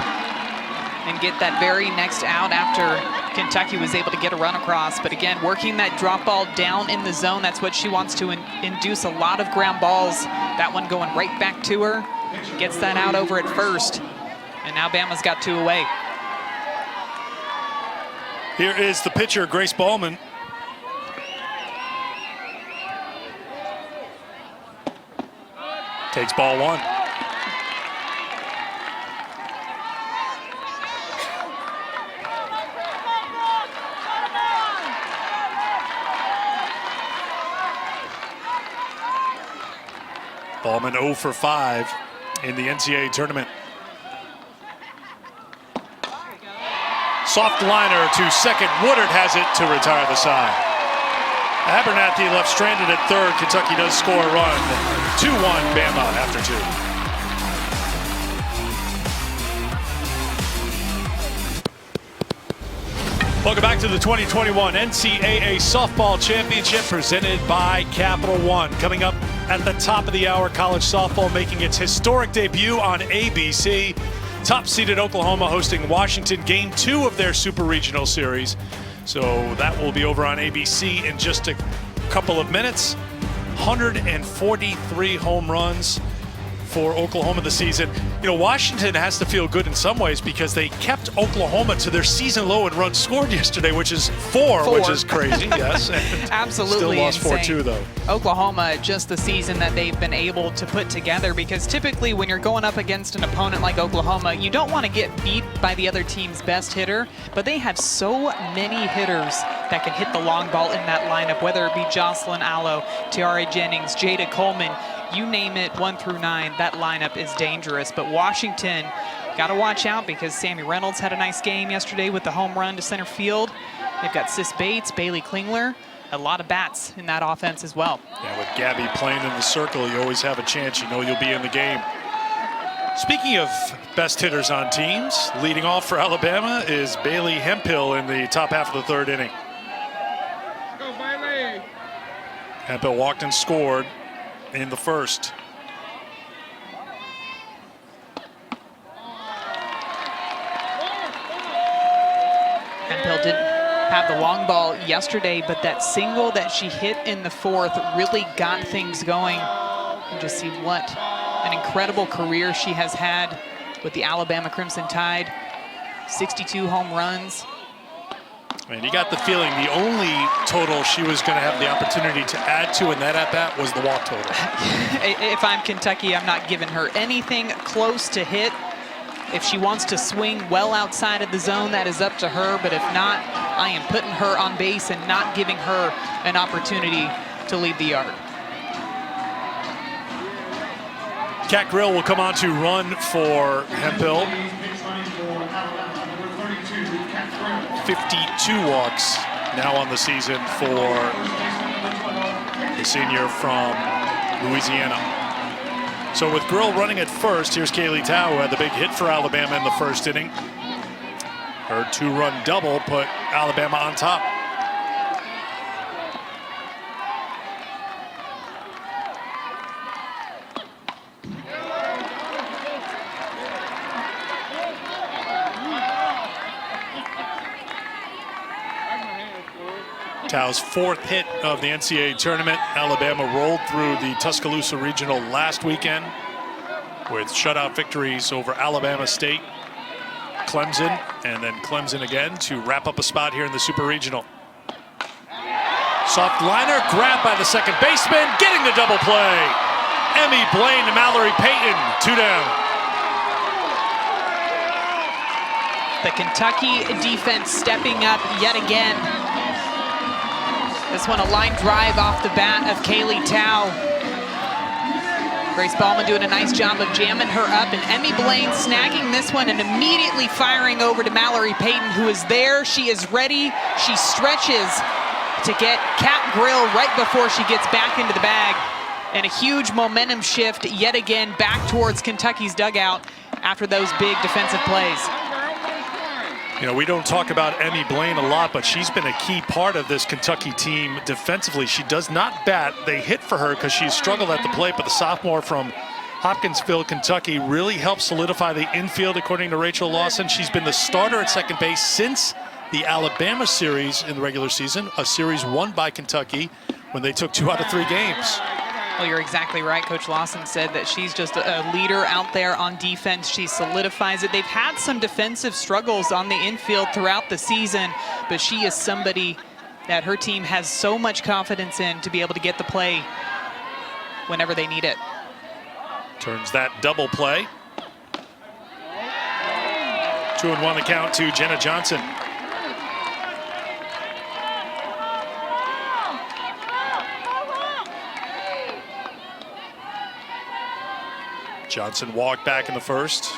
and get that very next out after Kentucky was able to get a run across. But again, working that drop ball down in the zone, that's what she wants to induce a lot of ground balls. That one going right back to her. She gets that out over at first. And now Bama's got 2 away. Here is the pitcher, Grace Ballman. Takes ball 1. Ballman 0 for 5 in the NCAA tournament. Soft liner to second. Woodard has it to retire the side. Abernathy left stranded at third. Kentucky does score a run. 2-1 Bama after 2. Welcome back to the 2021 NCAA Softball Championship presented by Capital One. Coming up at the top of the hour, college softball making its historic debut on ABC. Top-seeded Oklahoma hosting Washington, game 2 of their Super Regional Series. So that will be over on ABC in just a couple of minutes. 143 home runs, for Oklahoma this season. You know, Washington has to feel good in some ways because they kept Oklahoma to their season low in runs scored yesterday, which is four. Which is crazy, yes. Absolutely Still lost insane. 4-2, though. Oklahoma, just the season that they've been able to put together, because typically when you're going up against an opponent like Oklahoma, you don't want to get beat by the other team's best hitter, but they have so many hitters that can hit the long ball in that lineup, whether it be Jocelyn Allo, Tiare Jennings, Jada Coleman, you name it, 1 through 9, that lineup is dangerous. But Washington, got to watch out because Sammy Reynolds had a nice game yesterday with the home run to center field. They've got Sis Bates, Bailey Klingler, a lot of bats in that offense as well. Yeah, with Gabby playing in the circle, you always have a chance. You know you'll be in the game. Speaking of best hitters on teams, leading off for Alabama is Bailey Hemphill in the top half of the third inning. Go, Bailey. Hemphill walked and scored in the first. Hemphill didn't have the long ball yesterday, but that single that she hit in the fourth really got things going. You just see what an incredible career she has had with the Alabama Crimson Tide. 62 home runs. And you got the feeling the only total she was going to have the opportunity to add to in that at-bat was the walk total. If I'm Kentucky, I'm not giving her anything close to hit. If she wants to swing well outside of the zone, that is up to her. But if not, I am putting her on base and not giving her an opportunity to leave the yard. Cat Grill will come on to run for Hemphill. 52 walks now on the season for the senior from Louisiana. So with Grill running at first, here's Kaylee Tao, who had the big hit for Alabama in the first inning. Her two-run double put Alabama on top. Tao's fourth hit of the NCAA tournament. Alabama rolled through the Tuscaloosa Regional last weekend with shutout victories over Alabama State, Clemson, and then Clemson again to wrap up a spot here in the Super Regional. Soft liner, grabbed by the second baseman, getting the double play. Emmy Blaine to Mallory Payton, 2 down. The Kentucky defense stepping up yet again. This one a line drive off the bat of Kaylee Tao. Grace Ballman doing a nice job of jamming her up, and Emmy Blaine snagging this one and immediately firing over to Mallory Payton, who is there. She is ready. She stretches to get Cat Grill right before she gets back into the bag. And a huge momentum shift yet again back towards Kentucky's dugout after those big defensive plays. You know, we don't talk about Emmy Blaine a lot, but she's been a key part of this Kentucky team defensively. She does not bat. They hit for her because she's struggled at the plate, but the sophomore from Hopkinsville, Kentucky, really helped solidify the infield, according to Rachel Lawson. She's been the starter at second base since the Alabama series in the regular season, a series won by Kentucky when they took 2 out of 3 games. Well, you're exactly right. Coach Lawson said that she's just a leader out there on defense. She solidifies it. They've had some defensive struggles on the infield throughout the season, but she is somebody that her team has so much confidence in to be able to get the play whenever they need it. Turns that double play. 2-1 the count to Jenna Johnson. Johnson walked back in the first.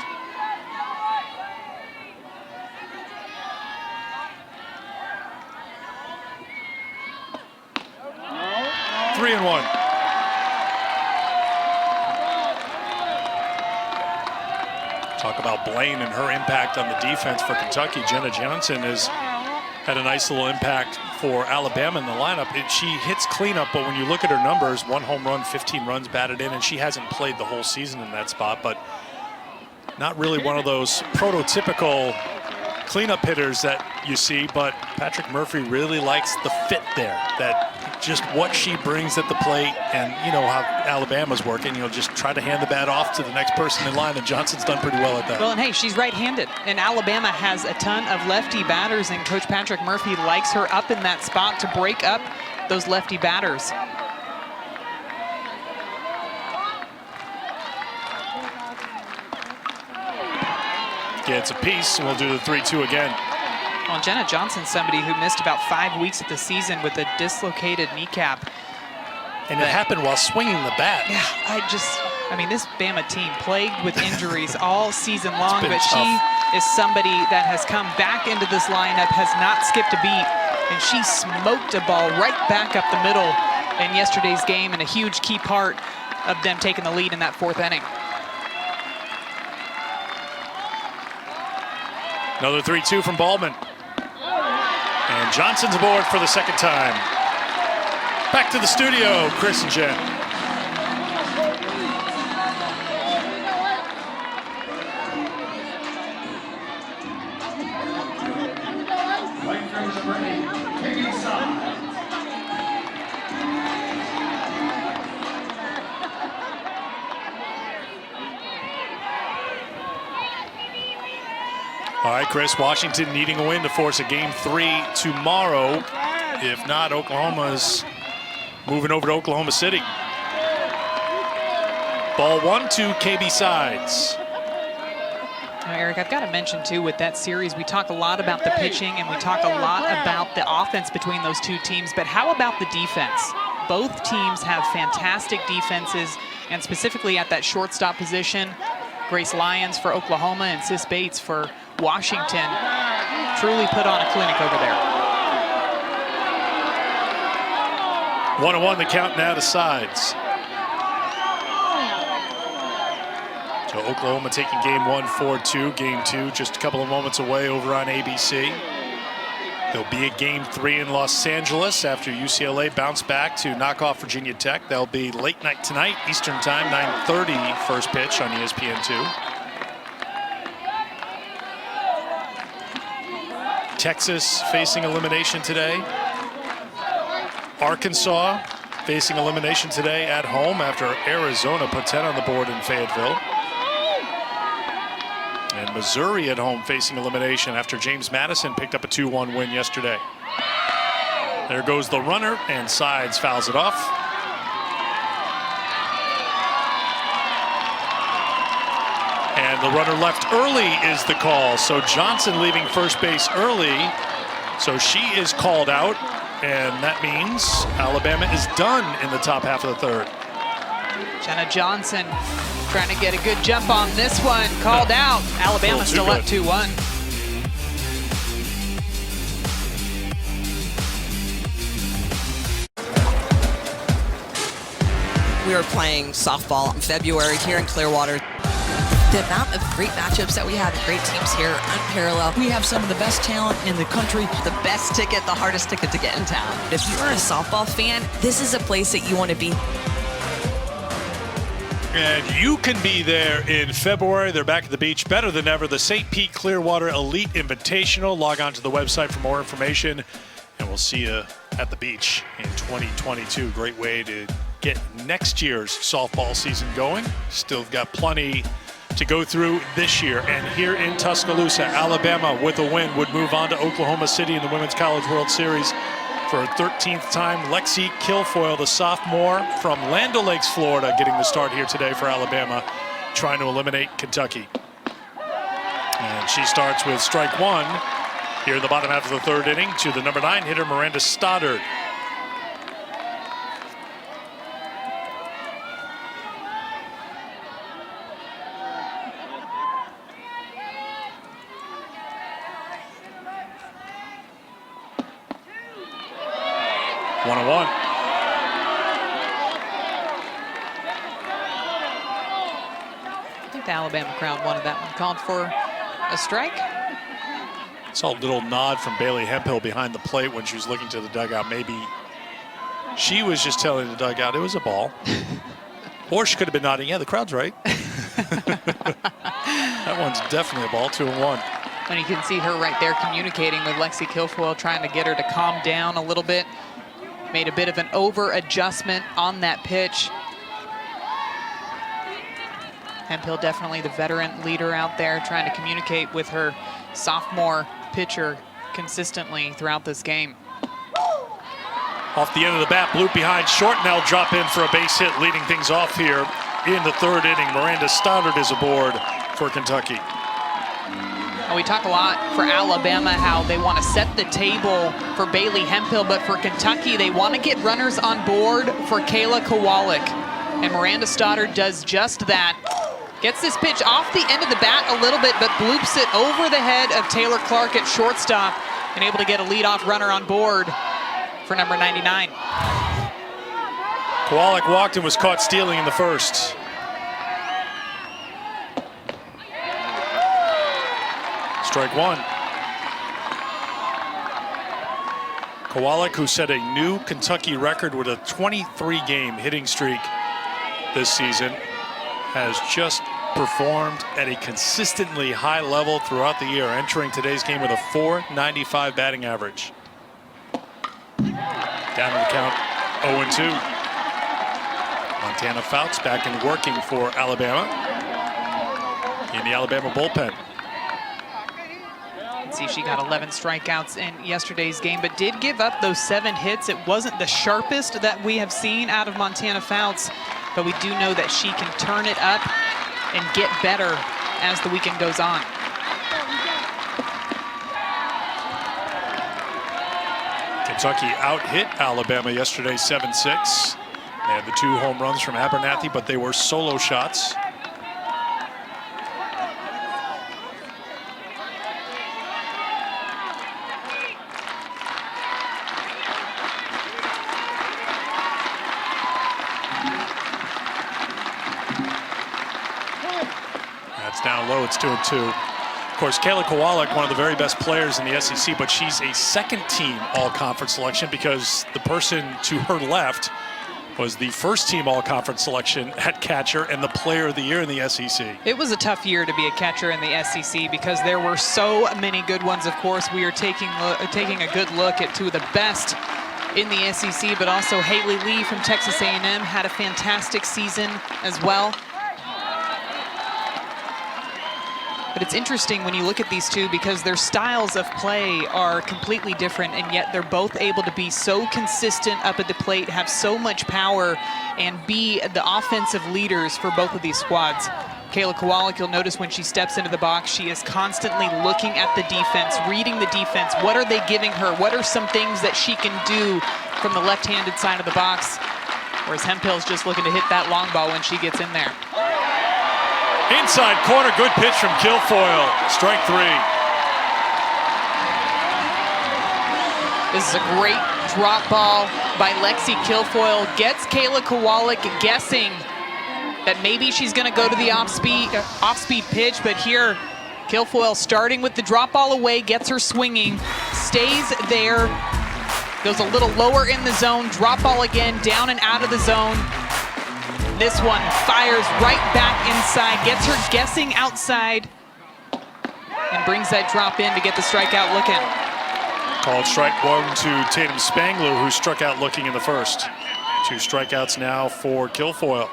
No. 3-1. Talk about Blaine and her impact on the defense for Kentucky. Jenna Johnson has had a nice little impact for Alabama in the lineup. She hits cleanup, but when you look at her numbers, 1 home run, 15 runs batted in, and she hasn't played the whole season in that spot, but not really one of those prototypical cleanup hitters that you see, but Patrick Murphy really likes the fit there, that just what she brings at the plate, and you know how Alabama's working. You know, just try to hand the bat off to the next person in line, and Johnson's done pretty well at that. Well, and hey, she's right-handed, and Alabama has a ton of lefty batters, and Coach Patrick Murphy likes her up in that spot to break up those lefty batters. Gets a piece, and we'll do the 3-2 again. Well, Jenna Johnson's somebody who missed about 5 weeks of the season with a dislocated kneecap. And it happened while swinging the bat. Yeah, I mean, this Bama team plagued with injuries all season long, but tough. she is somebody that has come back into this lineup, has not skipped a beat, and she smoked a ball right back up the middle in yesterday's game, and a huge key part of them taking the lead in that 4th inning. Another 3-2 from Baldwin. And Johnson's aboard for the 2nd time. Back to the studio, Chris and Jen. All right, Chris, Washington needing a win to force a Game 3 tomorrow. If not, Oklahoma's moving over to Oklahoma City. Ball 1 to KB Sides. Now, Eric, I've got to mention, too, with that series, we talk a lot about the pitching and we talk a lot about the offense between those two teams, but how about the defense? Both teams have fantastic defenses, and specifically at that shortstop position, Grace Lyons for Oklahoma and Sis Bates for Washington truly put on a clinic over there. 1-1 the count now to Sides. So Oklahoma taking Game 1 4-2. Game 2 just a couple of moments away over on ABC. There'll be a Game 3 in Los Angeles after UCLA bounced back to knock off Virginia Tech. That'll be late night tonight, Eastern Time, 9:30 first pitch on ESPN2. Texas facing elimination today. Arkansas facing elimination today at home after Arizona put 10 on the board in Fayetteville. And Missouri at home facing elimination after James Madison picked up a 2-1 win yesterday. There goes the runner, and Sides fouls it off. And the runner left early is the call. So Johnson leaving first base early. So she is called out, and that means Alabama is done in the top half of the 3rd. Jenna Johnson trying to get a good jump on this one. Called out. Alabama still up 2-1. We were playing softball in February here in Clearwater. The amount of great matchups that we have, great teams here, unparalleled. We have some of the best talent in the country. The best ticket, the hardest ticket to get in town. If you are a softball fan, this is a place that you want to be. And you can be there in February. They're back at the beach better than ever. The St. Pete Clearwater Elite Invitational. Log on to the website for more information, and we'll see you at the beach in 2022. Great way to get next year's softball season going. Still got plenty to go through this year. And here in Tuscaloosa, Alabama with a win would move on to Oklahoma City in the Women's College World Series for a 13th time. Lexi Kilfoyle, the sophomore from Land O'Lakes, Florida, getting the start here today for Alabama, trying to eliminate Kentucky. And she starts with strike 1 here in the bottom half of the 3rd inning to the number 9 hitter, Miranda Stoddard. I think the Alabama crowd wanted that one. Called for a strike. Saw a little nod from Bailey Hemphill behind the plate when she was looking to the dugout. Maybe she was just telling the dugout it was a ball. Or she could have been nodding, yeah, the crowd's right. That one's definitely a ball, 2-1. And you can see her right there communicating with Lexi Kilfoyle, trying to get her to calm down a little bit. made a bit of an over-adjustment on that pitch. Hemphill definitely the veteran leader out there, trying to communicate with her sophomore pitcher consistently throughout this game. Off the end of the bat, Bloop behind short, now drop in for a base hit, leading things off here in the third inning. Miranda Stoddard is aboard for Kentucky. We talk a lot for Alabama how they want to set the table for Bailey Hemphill, but for Kentucky, they want to get runners on board for Kayla Kowalik. And Miranda Stoddard does just that. Gets this pitch off the end of the bat a little bit, but bloops it over the head of Taylor Clark at shortstop and able to get a leadoff runner on board for number 99. Kowalik walked and was caught stealing in the first. Strike one. Kowalik, who set a new Kentucky record with a 23-game hitting streak this season, has just performed at a consistently high level throughout the year, entering today's game with a .495 batting average. Down to the count, 0-2. Montana Fouts back and working for Alabama in the Alabama bullpen. See, she got 11 strikeouts in yesterday's game, but did give up those 7 hits. It wasn't the sharpest that we have seen out of Montana Fouts, but we do know that she can turn it up and get better as the weekend goes on. Kentucky out-hit Alabama yesterday 7-6. They had the 2 home runs from Abernathy, but they were solo shots. That's down low, it's 2-2. Of course, Kayla Kowalik, one of the very best players in the SEC, but she's a second-team all-conference selection because the person to her left was the first-team all-conference selection at catcher and the player of the year in the SEC. It was a tough year to be a catcher in the SEC because there were so many good ones. Of course, we are taking a good look at 2 of the best in the SEC, but also Haley Lee from Texas A&M had a fantastic season as well. But it's interesting when you look at these 2 because their styles of play are completely different, and yet they're both able to be so consistent up at the plate, have so much power, and be the offensive leaders for both of these squads. Kayla Kowalik, you'll notice when she steps into the box, she is constantly looking at the defense, reading the defense. What are they giving her? What are some things that she can do from the left-handed side of the box? Whereas Hemphill's just looking to hit that long ball when she gets in there. Inside corner, good pitch from Kilfoyle. Strike 3. This is a great drop ball by Lexi Kilfoyle. Gets Kayla Kowalik guessing that maybe she's going to go to the off-speed pitch, but here Kilfoyle starting with the drop ball away, gets her swinging, stays there, goes a little lower in the zone, drop ball again, down and out of the zone. This one fires right back inside, gets her guessing outside, and brings that drop in to get the strikeout looking. Called strike 1 to Tatum Spangler, who struck out looking in the first. 2 strikeouts now for Kilfoyle.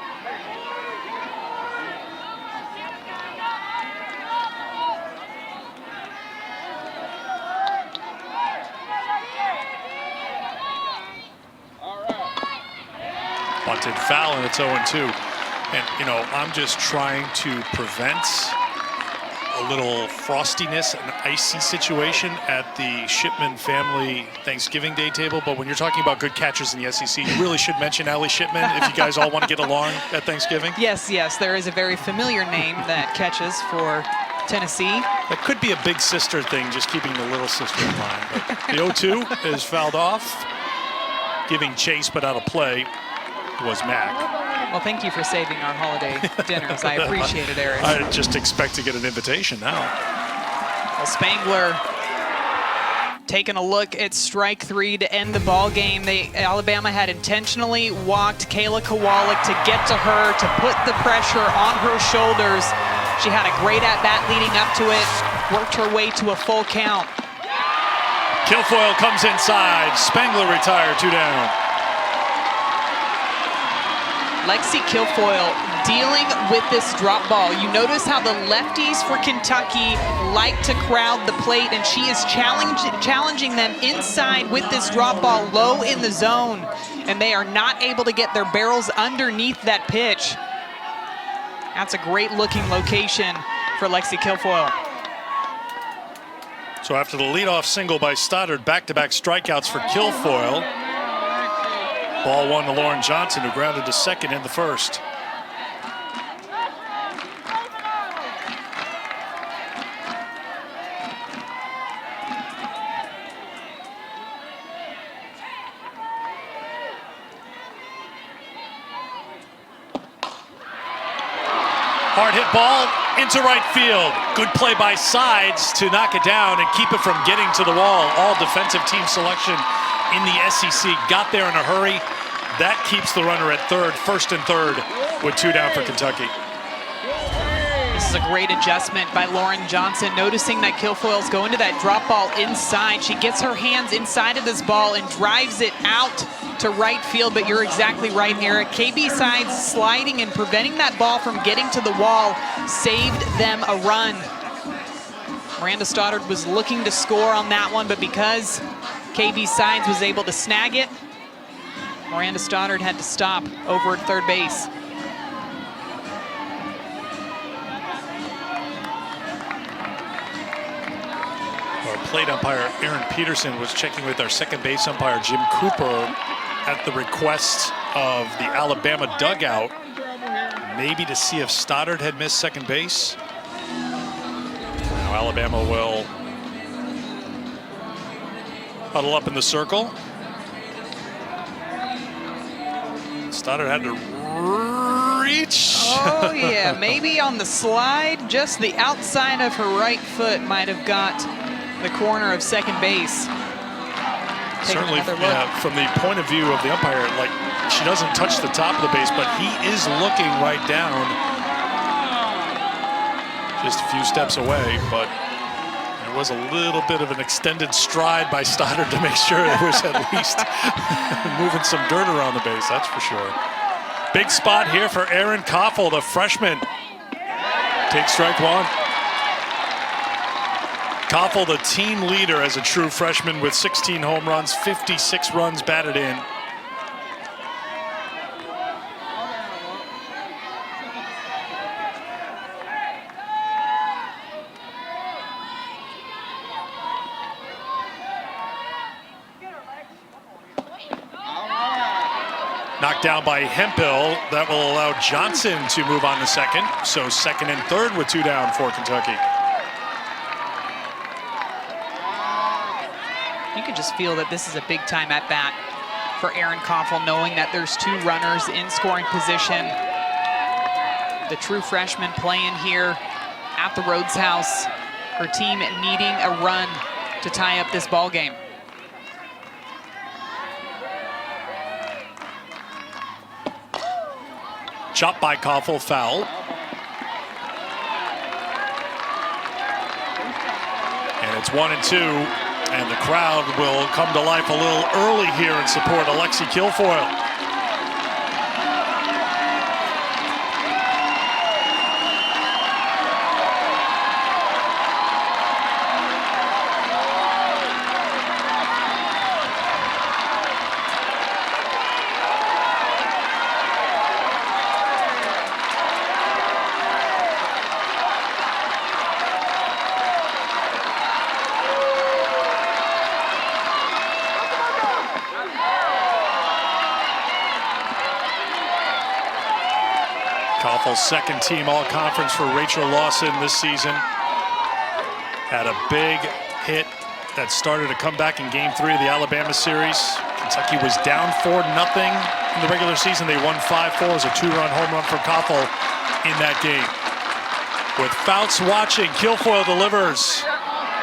Bunted foul, and it's 0-2. And, you know, I'm just trying to prevent a little frostiness, an icy situation at the Shipman family Thanksgiving Day table. But when you're talking about good catchers in the SEC, you really should mention Allie Shipman if you guys all want to get along at Thanksgiving. Yes, there is a very familiar name that catches for Tennessee. That could be a big sister thing, just keeping the little sister in mind. But the 0-2 is fouled off, giving chase but out of play was Mack. Well, thank you for saving our holiday dinners. I appreciate it, Eric. I just expect to get an invitation now. Well, Spangler taking a look at strike 3 to end the ball game. Alabama had intentionally walked Kayla Kowalik to get to her, to put the pressure on her shoulders. She had a great at-bat leading up to it, worked her way to a full count. Kilfoyle comes inside. Spangler retired, 2 down. Lexi Kilfoyle dealing with this drop ball. You notice how the lefties for Kentucky like to crowd the plate, and she is challenging them inside with this drop ball low in the zone, and they are not able to get their barrels underneath that pitch. That's a great looking location for Lexi Kilfoyle. So after the leadoff single by Stoddard, back-to-back strikeouts for Kilfoyle. Ball one to Lauren Johnson, who grounded to second in the first. Hard hit ball into right field. Good play by Sides to knock it down and keep it from getting to the wall. All defensive team selection in the SEC. Got there in a hurry. That keeps the runner at third, first and third, with 2 down for Kentucky. This is a great adjustment by Lauren Johnson, noticing that Kilfoyle's going to that drop ball inside. She gets her hands inside of this ball and drives it out to right field, but you're exactly right, Eric. KB Sides sliding and preventing that ball from getting to the wall saved them a run. Miranda Stoddard was looking to score on that one, but because KB Sides was able to snag it, Miranda Stoddard had to stop over at third base. Our plate umpire, Aaron Peterson, was checking with our second base umpire, Jim Cooper, at the request of the Alabama dugout, maybe to see if Stoddard had missed second base. Now Alabama will huddle up in the circle. Stoddard had to reach. Oh yeah, maybe on the slide, just the outside of her right foot might have got the corner of second base. Certainly, yeah, from the point of view of the umpire, like, she doesn't touch the top of the base, but he is looking right down, just a few steps away. But there was a little bit of an extended stride by Stoddard to make sure there was at least moving some dirt around the base, that's for sure. Big spot here for Erin Koffel, the freshman. Takes strike one. Koffel, the team leader as a true freshman with 16 home runs, 56 runs batted in. Knocked down by Hemphill. That will allow Johnson to move on to second. So second and third with 2 down for Kentucky. You can just feel that this is a big time at bat for Erin Koffel, knowing that there's 2 runners in scoring position. The true freshman playing here at the Rhodes House. Her team needing a run to tie up this ball game. Chopped by Koffel, foul. And it's 1-2. And the crowd will come to life a little early here in support of Lexi Kilfoyle. Koffel's second team all-conference for Rachel Lawson this season. Had a big hit that started to come back in Game 3 of the Alabama series. Kentucky was down 4-0 in the regular season. They won 5-4. It was a 2-run home run for Koffel in that game. With Fouts watching, Kilfoyle delivers.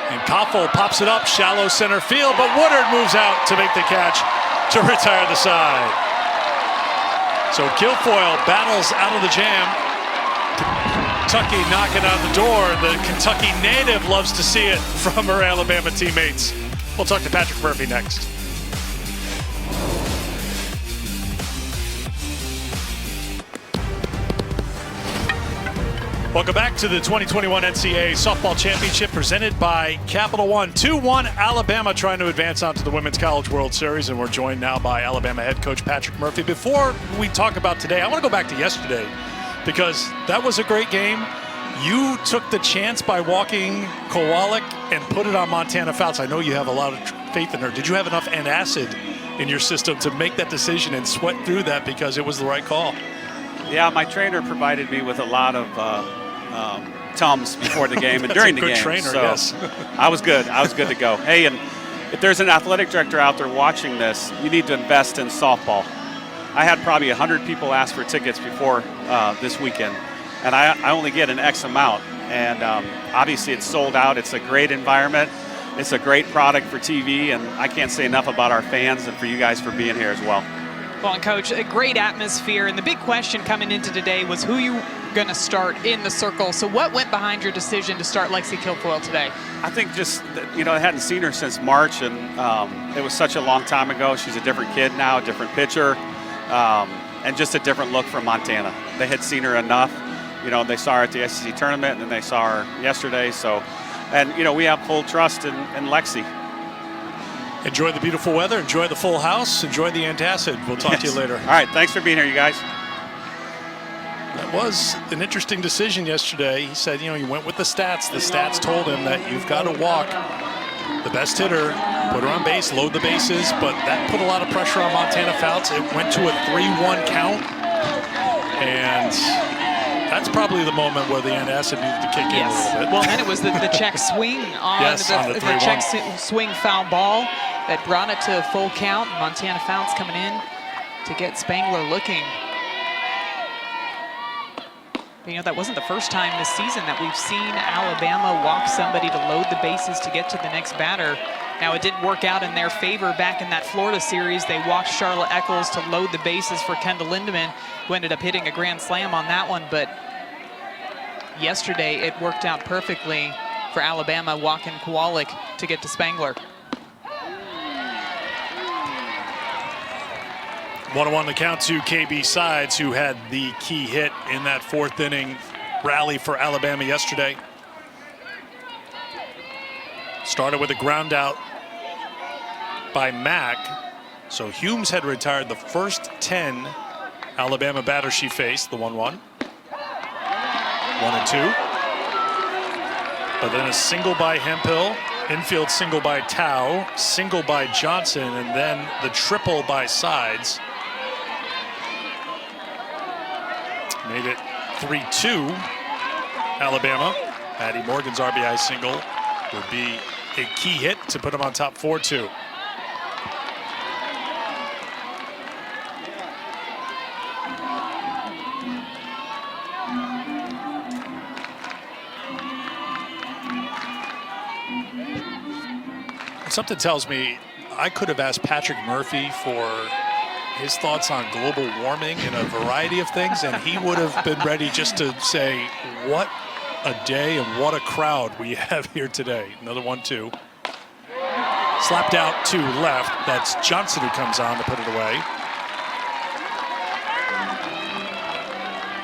And Koffel pops it up, shallow center field, but Woodard moves out to make the catch to retire the side. So Kilfoyle battles out of the jam. Kentucky knocking on the door. The Kentucky native loves to see it from her Alabama teammates. We'll talk to Patrick Murphy next. Welcome back to the 2021 NCAA Softball Championship presented by Capital One. 2-1 Alabama trying to advance onto the Women's College World Series, and we're joined now by Alabama head coach Patrick Murphy. Before we talk about today, I want to go back to yesterday because that was a great game. You took the chance by walking Kowalik and put it on Montana Fouts. I know you have a lot of faith in her. Did you have enough antacid in your system to make that decision and sweat through that because it was the right call? Yeah, my trainer provided me with a lot of Tums before the game and during the game. Trainer, so yes. I was good. I was good to go. Hey, and if there's an athletic director out there watching this, you need to invest in softball. I had probably 100 people ask for tickets before this weekend, and I only get an X amount. And obviously it's sold out. It's a great environment. It's a great product for TV, and I can't say enough about our fans and for you guys for being here as well. Well, and Coach, a great atmosphere, and the big question coming into today was who you going to start in the circle. So what went behind your decision to start Lexi Kilfoyle today? I think just, I hadn't seen her since March, and it was such a long time ago. She's a different kid now, a different pitcher, and just a different look from Montana. They had seen her enough. They saw her at the SEC tournament, and then they saw her yesterday. So, and, we have full trust in Lexi. Enjoy the beautiful weather. Enjoy the full house. Enjoy the antacid. We'll talk to you later. All right. Thanks for being here, you guys. That was an interesting decision yesterday. He said, he went with the stats. The stats told him that you've got to walk the best hitter, put her on base, load the bases, but that put a lot of pressure on Montana Fouts. It went to a 3-1 count, and that's probably the moment where the antacid needed to kick in a little bit. Well, then it was the check swing on on the check swing foul ball that brought it to a full count. Montana Fouts coming in to get Spangler looking. But, that wasn't the first time this season that we've seen Alabama walk somebody to load the bases to get to the next batter. Now, it didn't work out in their favor back in that Florida series. They walked Charlotte Eccles to load the bases for Kendall Lindemann, who ended up hitting a grand slam on that one. But yesterday, it worked out perfectly for Alabama walking Kowalik to get to Spangler. 1-1 the count to KB Sides, who had the key hit in that fourth inning rally for Alabama yesterday. Started with a ground out by Mack. So Humes had retired the first 10 Alabama batters she faced, the 1-1. 1 and 2. But then a single by Hemphill, infield single by Tao, single by Johnson, and then the triple by Sides. Made it 3-2, Alabama. Patty Morgan's RBI single would be a key hit to put them on top 4-2. Something tells me I could have asked Patrick Murphy for his thoughts on global warming and a variety of things, and he would have been ready just to say, what a day and what a crowd we have here today. Another 1-2. Slapped out to left. That's Johnson who comes on to put it away.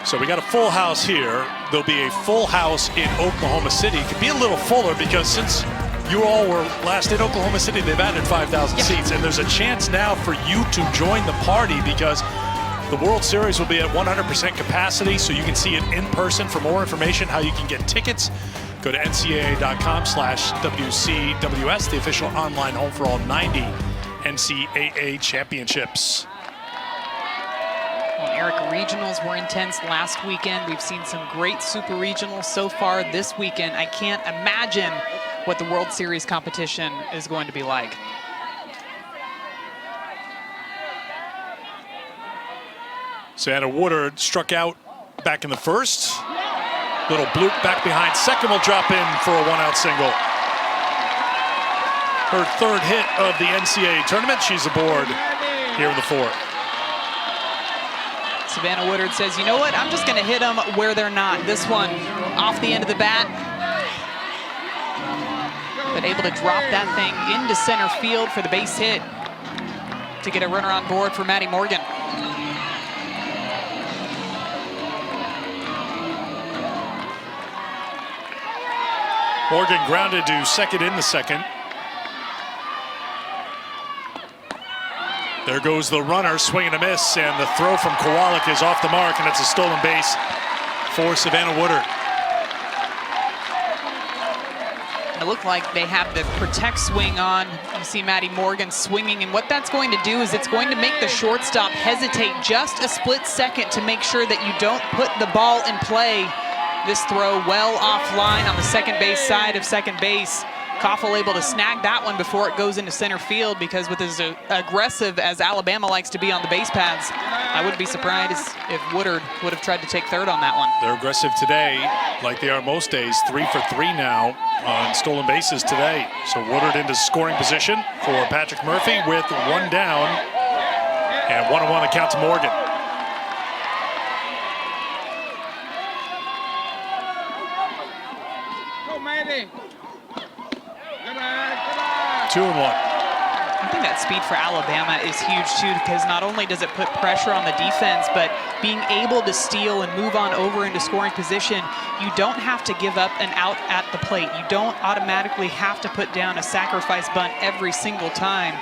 So we got a full house here. There'll be a full house in Oklahoma City. It could be a little fuller because since you all were last in Oklahoma City, they've added 5,000 seats, and there's a chance now for you to join the party because the World Series will be at 100% capacity, so you can see it in person. For more information, how you can get tickets, go to ncaa.com/WCWS, the official online home for all 90 NCAA championships. Well, Eric, regionals were intense last weekend. We've seen some great super regionals so far this weekend. I can't imagine what the World Series competition is going to be like. Savannah Woodard struck out back in the first. Little bloop back behind second will drop in for a one-out single. Her third hit of the NCAA tournament. She's aboard here in the fourth. Savannah Woodard says, you know what, I'm just going to hit them where they're not. This one off the end of the bat. But able to drop that thing into center field for the base hit to get a runner on board for Maddie Morgan. Morgan grounded to second in the second. There goes the runner, swing and a miss, and the throw from Kowalik is off the mark, and it's a stolen base for Savannah Woodard. It looked like they have the protect swing on. You see Maddie Morgan swinging, and what that's going to do is it's going to make the shortstop hesitate just a split second to make sure that you don't put the ball in play. This throw well offline on the second base side of second base. Koffel able to snag that one before it goes into center field, because with as aggressive as Alabama likes to be on the base paths, I wouldn't be surprised if Woodard would have tried to take third on that one. They're aggressive today, like they are most days. 3 for 3 now on stolen bases today. So Woodard into scoring position for Patrick Murphy with 1 down, and 1-1 the count to Morgan. Go, Maddie. 2-1. I think that speed for Alabama is huge too, because not only does it put pressure on the defense, but being able to steal and move on over into scoring position, you don't have to give up an out at the plate. You don't automatically have to put down a sacrifice bunt every single time.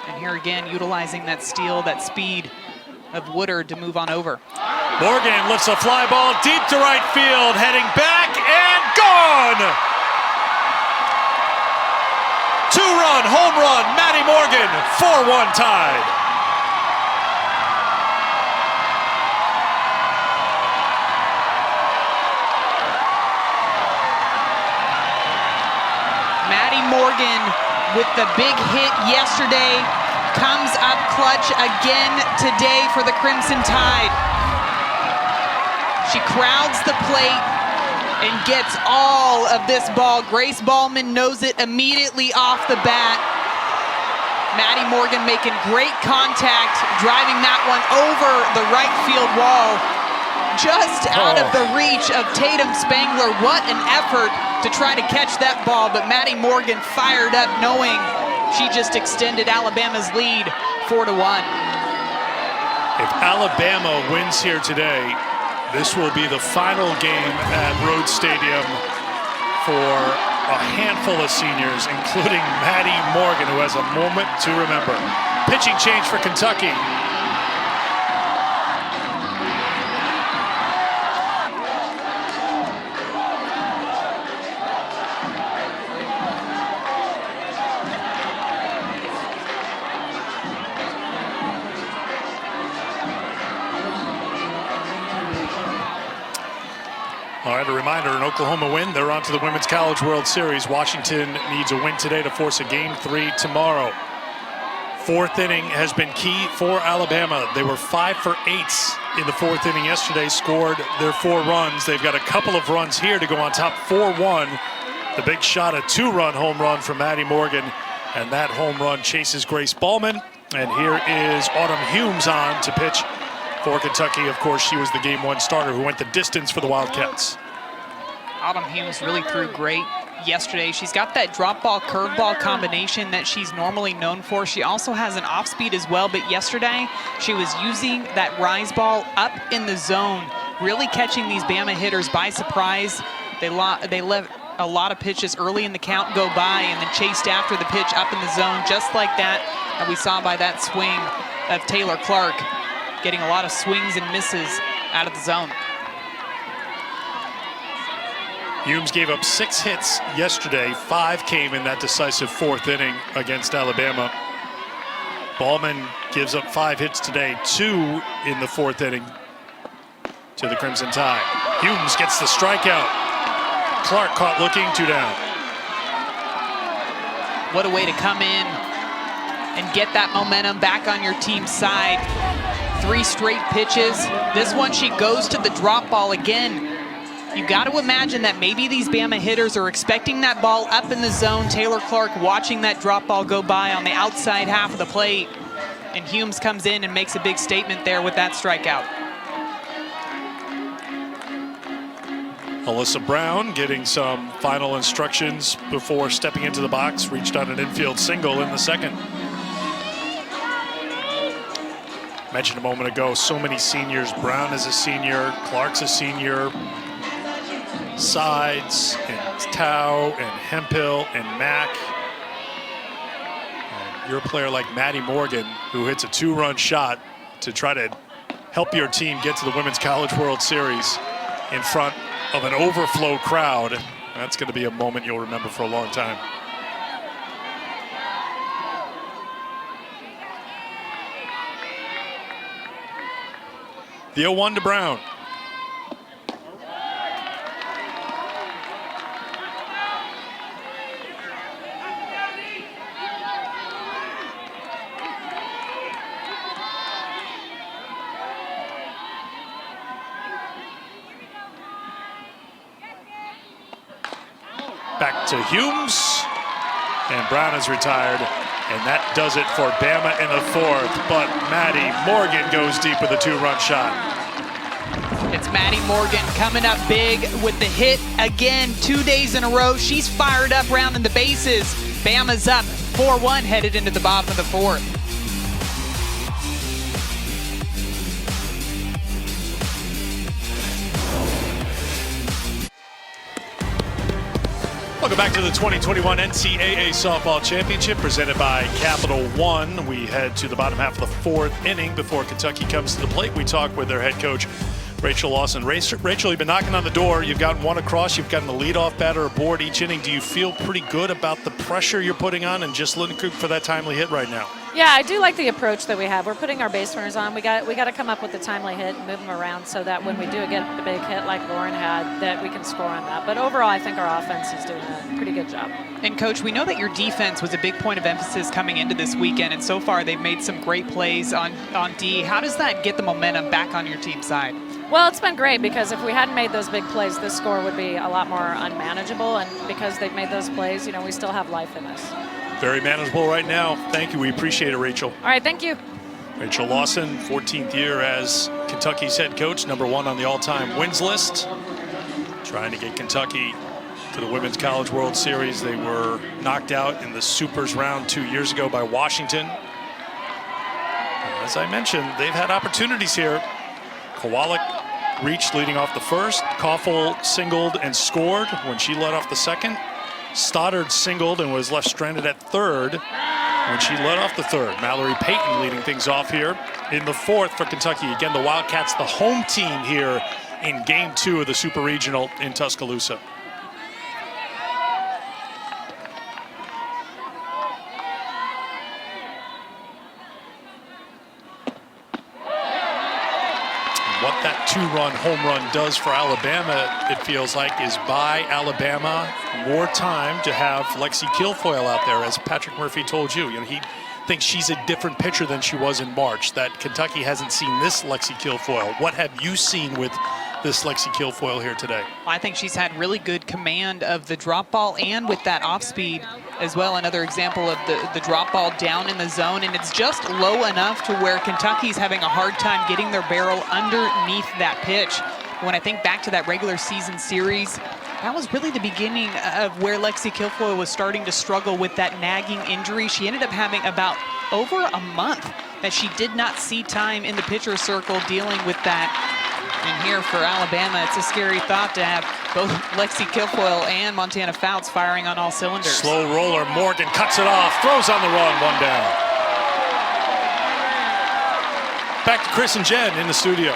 And here again, utilizing that steal, that speed of Woodard to move on over. Morgan lifts a fly ball deep to right field, heading back and gone! 2-run home run, Maddie Morgan, 4-1 tied. Maddie Morgan with the big hit yesterday comes up clutch again today for the Crimson Tide. She crowds the plate and gets all of this ball. Grace Ballman knows it immediately off the bat. Maddie Morgan making great contact, driving that one over the right field wall, just out of the reach of Tatum Spangler. What an effort to try to catch that ball, but Maddie Morgan fired up, knowing she just extended Alabama's lead 4-1. If Alabama wins here today, this will be the final game at Rhodes Stadium for a handful of seniors, including Maddie Morgan, who has a moment to remember. Pitching change for Kentucky. All right, a reminder, an Oklahoma win, they're on to the Women's College World Series. Washington needs a win today to force a Game 3 tomorrow. Fourth inning has been key for Alabama. They were 5 for 8 in the fourth inning yesterday, scored their 4 runs. They've got a couple of runs here to go on top, 4-1. The big shot, a 2-run home run from Maddie Morgan, and that home run chases Grace Ballman. And here is Autumn Humes on to pitch for Kentucky. Of course, she was the Game 1 starter who went the distance for the Wildcats. Autumn Humes really threw great yesterday. She's got that drop ball, curveball combination that she's normally known for. She also has an off speed as well, but yesterday she was using that rise ball up in the zone, really catching these Bama hitters by surprise. They let a lot of pitches early in the count go by and then chased after the pitch up in the zone, just like that we saw by that swing of Taylor Clark, getting a lot of swings and misses out of the zone. Humes gave up 6 hits yesterday. 5 came in that decisive fourth inning against Alabama. Ballman gives up 5 hits today, 2 in the fourth inning to the Crimson Tide. Humes gets the strikeout. Clark caught looking, 2 down. What a way to come in and get that momentum back on your team's side. 3 straight pitches. This one she goes to the drop ball again. You got to imagine that maybe these Bama hitters are expecting that ball up in the zone. Taylor Clark watching that drop ball go by on the outside half of the plate. And Humes comes in and makes a big statement there with that strikeout. Alyssa Brown getting some final instructions before stepping into the box. Reached on an infield single in the second. Mentioned a moment ago, so many seniors. Brown is a senior, Clark's a senior. Sides and Tao and Hemphill and Mack. And you're a player like Maddie Morgan, who hits a 2-run shot to try to help your team get to the Women's College World Series in front of an overflow crowd. That's going to be a moment you'll remember for a long time. The 0-1 to Brown. Back to Humes, and Brown is retired, and that does it for Bama in the 4th, but Maddie Morgan goes deep with a 2-run shot. It's Maddie Morgan coming up big with the hit again, 2 days in a row. She's fired up rounding the bases. Bama's up 4-1 headed into the bottom of the 4th. Welcome back to the 2021 NCAA Softball Championship presented by Capital One. We head to the bottom half of the 4th inning before Kentucky comes to the plate. We talk with their head coach, Rachel Lawson. Rachel, you've been knocking on the door. You've gotten one across. You've gotten the leadoff batter aboard each inning. Do you feel pretty good about the pressure you're putting on and just looking for that timely hit right now? Yeah, I do like the approach that we have. We're putting our base runners on. We got to come up with a timely hit and move them around so that when we do get a big hit like Lauren had, that we can score on that. But overall, I think our offense is doing a pretty good job. And Coach, we know that your defense was a big point of emphasis coming into this weekend, and so far they've made some great plays on D. How does that get the momentum back on your team's side? Well, it's been great because if we hadn't made those big plays, this score would be a lot more unmanageable. And because they've made those plays, you know, we still have life in us. Very manageable right now. Thank you. We appreciate it, Rachel. All right, thank you. Rachel Lawson, 14th year as Kentucky's head coach, #1 on the all-time wins list. Trying to get Kentucky to the Women's College World Series. They were knocked out in the Supers round 2 years ago by Washington. As I mentioned, they've had opportunities here. Kowalik reached leading off the 1st. Koffel singled and scored when she led off the 2nd. Stoddard singled and was left stranded at 3rd when she led off the 3rd. Mallory Payton leading things off here in the 4th for Kentucky. Again, the Wildcats, the home team here in Game 2 of the Super Regional in Tuscaloosa. What that 2-run home run does for Alabama, it feels like, is buy Alabama more time to have Lexi Kilfoyle out there, as Patrick Murphy told you. You know, he thinks she's a different pitcher than she was in March, that Kentucky hasn't seen this Lexi Kilfoyle. What have you seen with this Lexi Kilfoyle here today? I think she's had really good command of the drop ball and with that off speed as well. Another example of the drop ball down in the zone, and it's just low enough to where Kentucky's having a hard time getting their barrel underneath that pitch. When I think back to that regular season series, that was really the beginning of where Lexi Kilfoyle was starting to struggle with that nagging injury. She ended up having about over a month that she did not see time in the pitcher circle dealing with that. And here for Alabama, it's a scary thought to have both Lexi Kilfoyle and Montana Fouts firing on all cylinders. Slow roller, Morgan cuts it off, throws on the run, 1 down. Back to Chris and Jen in the studio.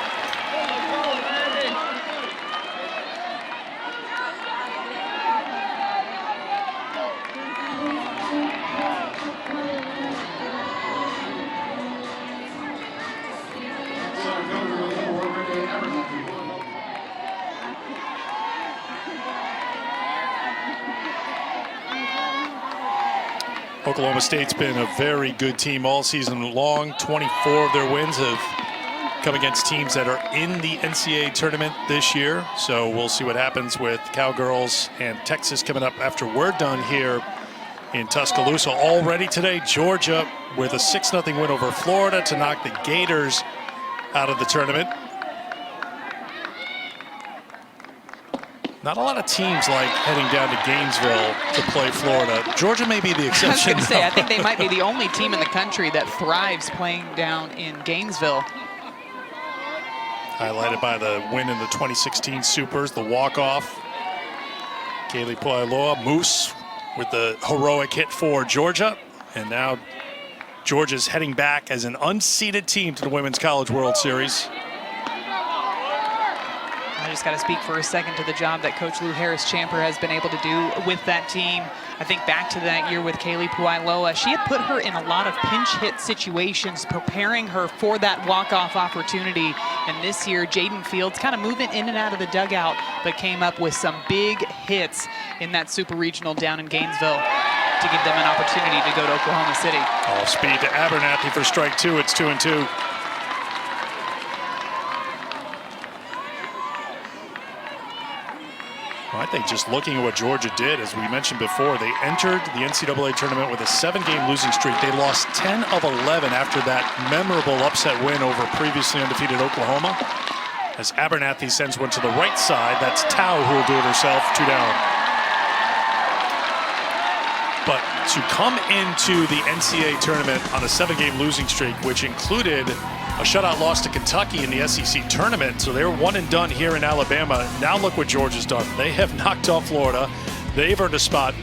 Oklahoma State's been a very good team all season long. 24 of their wins have come against teams that are in the NCAA tournament this year. So we'll see what happens with Cowgirls and Texas coming up after we're done here in Tuscaloosa. Already today, Georgia with a 6-0 win over Florida to knock the Gators out of the tournament. Not a lot of teams like heading down to Gainesville to play Florida. Georgia may be the exception. I was going to say, I think they might be the only team in the country that thrives playing down in Gainesville. Highlighted by the win in the 2016 Supers, the walk-off Kaylee Puailoa, Moose with the heroic hit for Georgia. And now Georgia's heading back as an unseeded team to the Women's College World Series. I just got to speak for a second to the job that Coach Lou Harris-Champer has been able to do with that team. I think back to that year with Kaylee Puailoa, she had put her in a lot of pinch hit situations, preparing her for that walk-off opportunity. And this year, Jaden Fields kind of moving in and out of the dugout, but came up with some big hits in that Super Regional down in Gainesville to give them an opportunity to go to Oklahoma City. All speed to Abernathy for strike two. It's 2-2. Well, I think just looking at what Georgia did, as we mentioned before, they entered the NCAA tournament with a 7-game losing streak. They lost 10 of 11 after that memorable upset win over previously undefeated Oklahoma. As Abernathy sends one to the right side, that's Tao who will do it herself, 2 down. But to come into the NCAA tournament on a 7-game losing streak, which included a shutout loss to Kentucky in the SEC tournament, so they were one and done here in Alabama. Now look what Georgia's done. They have knocked off Florida. They've earned a spot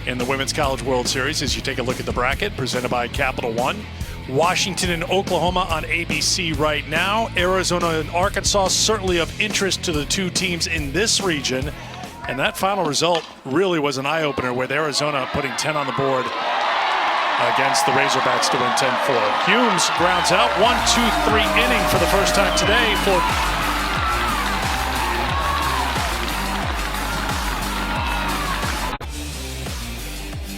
in the Women's College World Series as you take a look at the bracket presented by Capital One. Washington and Oklahoma on ABC right now. Arizona and Arkansas certainly of interest to the two teams in this region. And that final result really was an eye-opener with Arizona putting 10 on the board against the Razorbacks to win 10-4. Humes grounds out 1-2-3 inning for the first time today for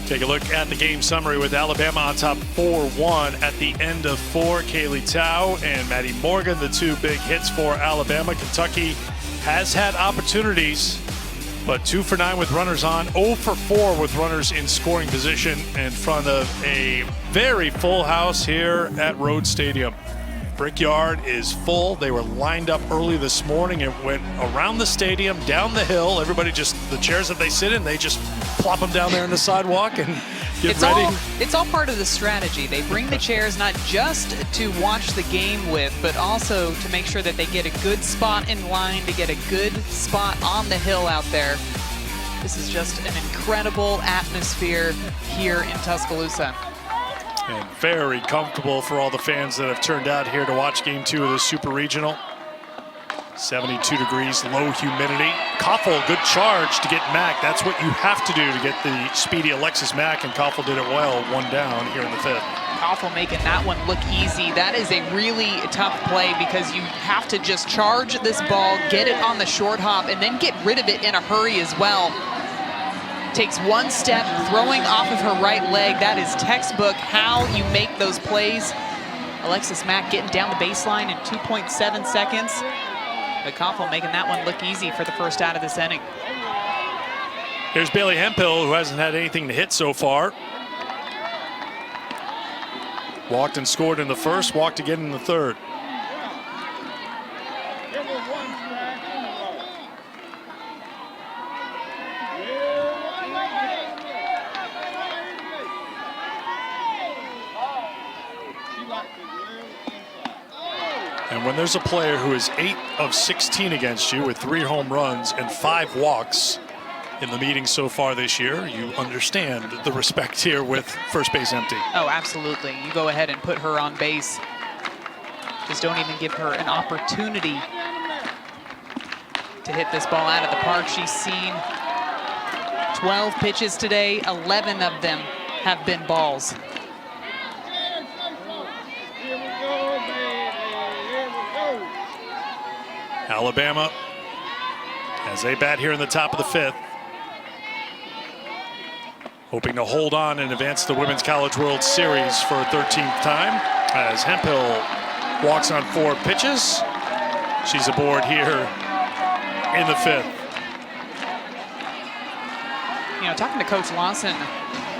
Take a look at the game summary with Alabama on top 4-1 at the end of 4. Kaylee Tao and Maddie Morgan, the two big hits for Alabama. Kentucky has had opportunities, but 2 for 9 with runners on, 0 for 4 with runners in scoring position in front of a very full house here at Rhodes Stadium. Brickyard is full. They were lined up early this morning and went around the stadium, down the hill. Everybody just, the chairs that they sit in, they just plop them down there on the sidewalk and get ready. It's all part of the strategy. They bring the chairs not just to watch the game with, but also to make sure that they get a good spot in line, to get a good spot on the hill out there. This is just an incredible atmosphere here in Tuscaloosa. And very comfortable for all the fans that have turned out here to watch Game 2 of the Super Regional. 72 degrees, low humidity. Koffel, good charge to get Mack. That's what you have to do to get the speedy Alexis Mack, and Koffel did it well, 1 down here in the 5th. Koffel making that one look easy. That is a really tough play because you have to just charge this ball, get it on the short hop, and then get rid of it in a hurry as well. Takes 1 step, throwing off of her right leg. That is textbook how you make those plays. Alexis Mack getting down the baseline in 2.7 seconds. But Koffel making that one look easy for the first out of this inning. Here's Bailey Hemphill, who hasn't had anything to hit so far. Walked and scored in the first, walked again in the 3rd. And when there's a player who is 8 of 16 against you with 3 home runs and 5 walks in the meeting so far this year, you understand the respect here with first base empty. Oh, absolutely. You go ahead and put her on base. Just don't even give her an opportunity to hit this ball out of the park. She's seen 12 pitches today. 11 of them have been balls. Alabama, as they bat here in the top of the 5th, hoping to hold on and advance the Women's College World Series for a 13th time. As Hemphill walks on 4 pitches, she's aboard here in the 5th. You know, talking to Coach Lawson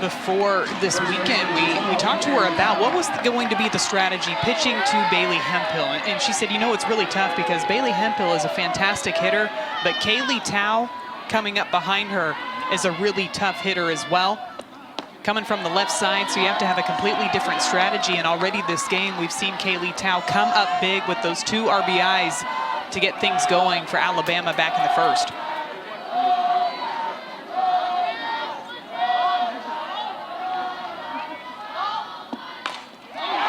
before this weekend, we talked to her about what was going to be the strategy pitching to Bailey Hemphill. And she said, you know, it's really tough because Bailey Hemphill is a fantastic hitter, but Kaylee Tao coming up behind her is a really tough hitter as well. Coming from the left side, so you have to have a completely different strategy. And already this game, we've seen Kaylee Tao come up big with those 2 RBIs to get things going for Alabama back in the 1st.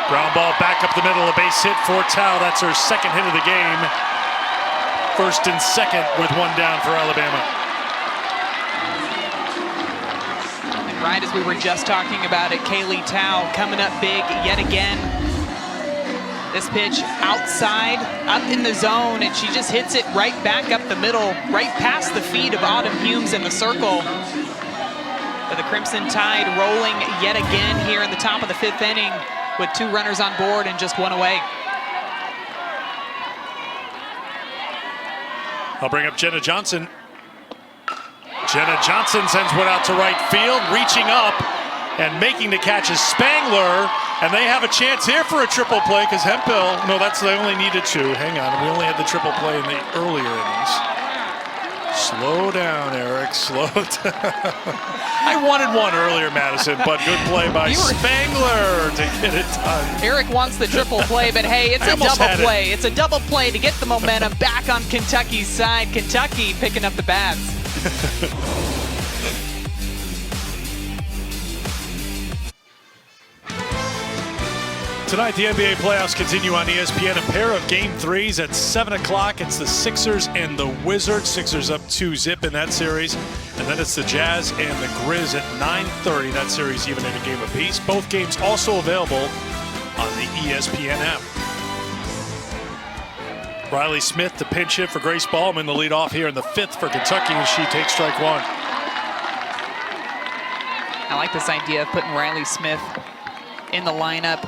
Ground ball back up the middle, a base hit for Tao. That's her second hit of the game. First and second with one down for Alabama. And right as we were just talking about it, Kaylee Tao coming up big yet again. This pitch outside, up in the zone, and she just hits it right back up the middle, right past the feet of Autumn Humes in the circle. But the Crimson Tide rolling yet again here in the top of the 5th inning with 2 runners on board and just 1 away. I'll bring up Jenna Johnson. Jenna Johnson sends one out to right field, reaching up and making the catch is Spangler. And they have a chance here for a triple play because Hemphill, no, they only needed 2. Hang on, we only had the triple play in the earlier innings. Slow down, Eric, slow down. I wanted one earlier, Madison, but good play by Spangler to get it done. Eric wants the triple play, but hey, it's a double play. It's a double play to get the momentum back on Kentucky's side. Kentucky picking up the bats. Tonight, the NBA playoffs continue on ESPN. A pair of Game 3s at 7 o'clock. It's the Sixers and the Wizards. Sixers up 2-0 in that series. And then it's the Jazz and the Grizz at 9:30. That series even in a game apiece. Both games also available on the ESPN app. Riley Smith to pinch hit for Grace Ballman, the lead off here in the 5th for Kentucky, and she takes strike 1. I like this idea of putting Riley Smith in the lineup.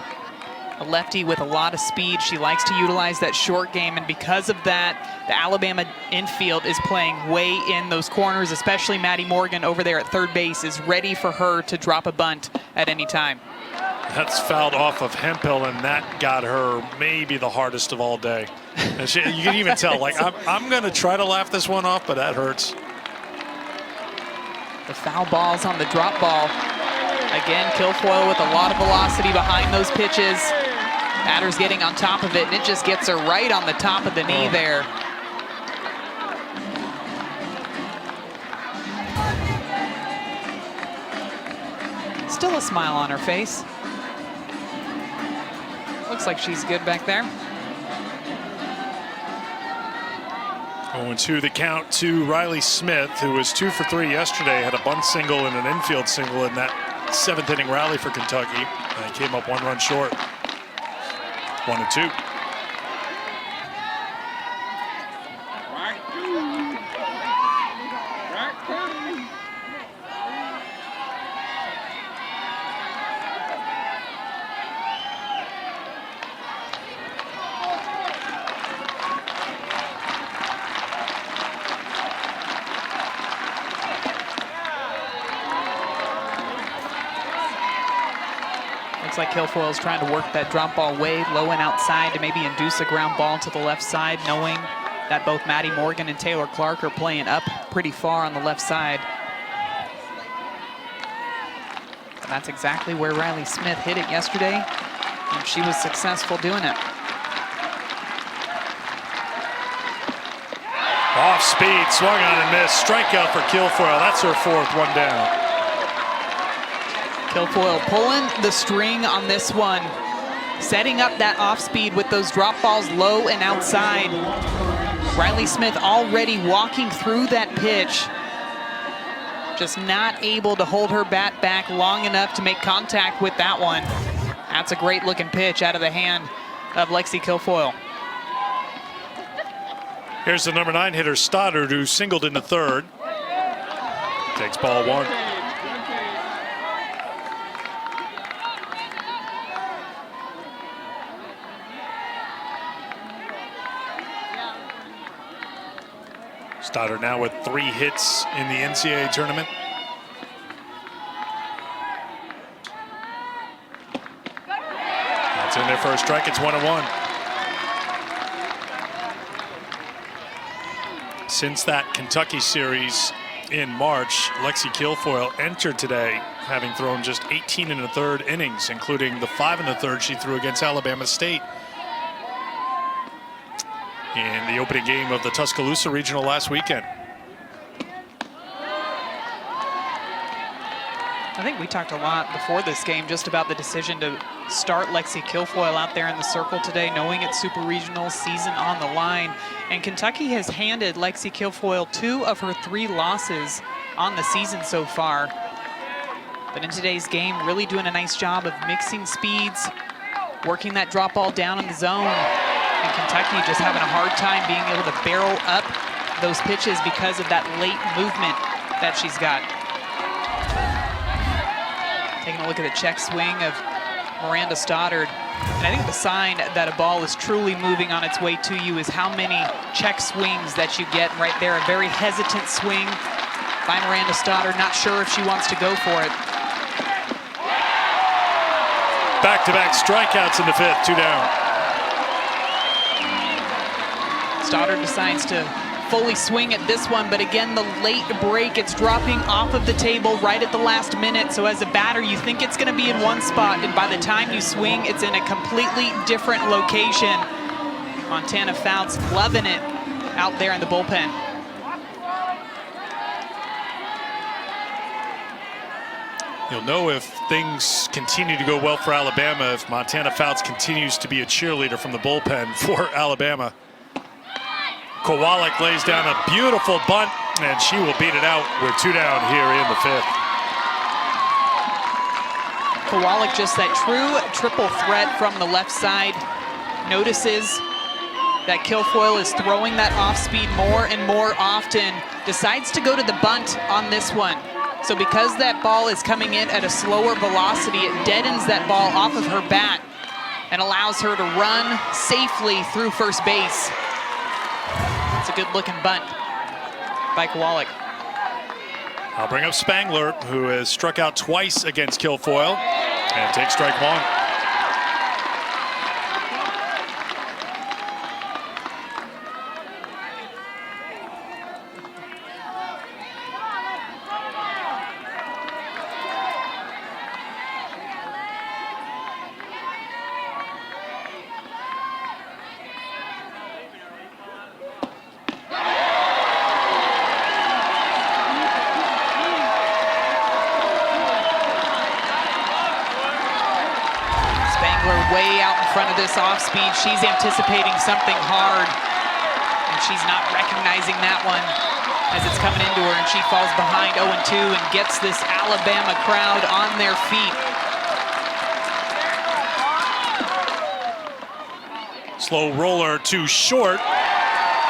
A lefty with a lot of speed. She likes to utilize that short game, and because of that, the Alabama infield is playing way in those corners, especially Maddie Morgan over there at third base is ready for her to drop a bunt at any time. That's fouled off of Hemphill, and that got her maybe the hardest of all day. And you can even tell, like, I'm going to try to laugh this one off, but that hurts. The foul ball's on the drop ball. Again, Kilfoyle with a lot of velocity behind those pitches. Batter's getting on top of it, and it just gets her right on the top of the knee there. Still a smile on her face. Looks like she's good back there. 0-2 the count to Riley Smith, who was 2 for 3 yesterday, had a bunt single and an infield single in that 7th inning rally for Kentucky. And he came up 1 run short. 1-2. Looks like Kilfoyle's trying to work that drop ball way low and outside to maybe induce a ground ball to the left side, knowing that both Maddie Morgan and Taylor Clark are playing up pretty far on the left side. And that's exactly where Riley Smith hit it yesterday, and she was successful doing it. Off speed, swung on and missed. Strikeout for Kilfoyle. That's her 4th, 1 down. Kilfoyle pulling the string on this one, setting up that off speed with those drop balls low and outside. Riley Smith already walking through that pitch, just not able to hold her bat back long enough to make contact with that one. That's a great looking pitch out of the hand of Lexi Kilfoyle. Here's the number 9 hitter, Stoddard, who singled in the 3rd. Takes ball 1. Stoddard now with 3 hits in the NCAA tournament. That's in there for a strike. It's 1-1. Since that Kentucky series in March, Lexi Kilfoyle entered today having thrown just 18 1/3 innings, including the 5 1/3 she threw against Alabama State in the opening game of the Tuscaloosa Regional last weekend. I think we talked a lot before this game just about the decision to start Lexi Kilfoyle out there in the circle today, knowing it's Super Regional season on the line. And Kentucky has handed Lexi Kilfoyle 2 of her 3 losses on the season so far. But in today's game, really doing a nice job of mixing speeds, working that drop ball down in the zone. And Kentucky just having a hard time being able to barrel up those pitches because of that late movement that she's got. Taking a look at the check swing of Miranda Stoddard. And I think the sign that a ball is truly moving on its way to you is how many check swings that you get right there. A very hesitant swing by Miranda Stoddard, not sure if she wants to go for it. Back-to-back strikeouts in the 5th, 2 down. Stoddard decides to fully swing at this one, but again, the late break, it's dropping off of the table right at the last minute. So as a batter, you think it's gonna be in one spot, and by the time you swing, it's in a completely different location. Montana Fouts loving it out there in the bullpen. You'll know if things continue to go well for Alabama if Montana Fouts continues to be a cheerleader from the bullpen for Alabama. Kowalik lays down a beautiful bunt, and she will beat it out with 2 down here in the 5th. Kowalik, just that true triple threat from the left side, notices that Kilfoyle is throwing that off speed more and more often, decides to go to the bunt on this one. So because that ball is coming in at a slower velocity, it deadens that ball off of her bat and allows her to run safely through first base. It's a good-looking bunt by Kowalik. I'll bring up Spangler, who has struck out twice against Kilfoyle, and takes strike 1. Way out in front of this off speed. She's anticipating something hard, and she's not recognizing that one as it's coming into her, and she falls behind 0-2 and gets this Alabama crowd on their feet. Slow roller too short.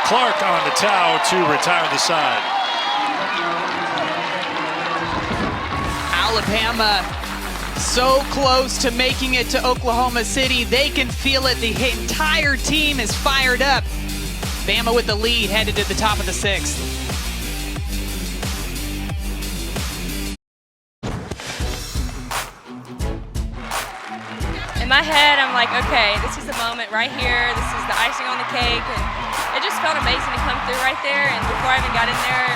Clark on the Tao to retire the side. Alabama so close to making it to Oklahoma City. They can feel it. The entire team is fired up. Bama with the lead headed to the top of the 6th. In my head, I'm like, okay, this is the moment right here. This is the icing on the cake. And it just felt amazing to come through right there. And before I even got in there,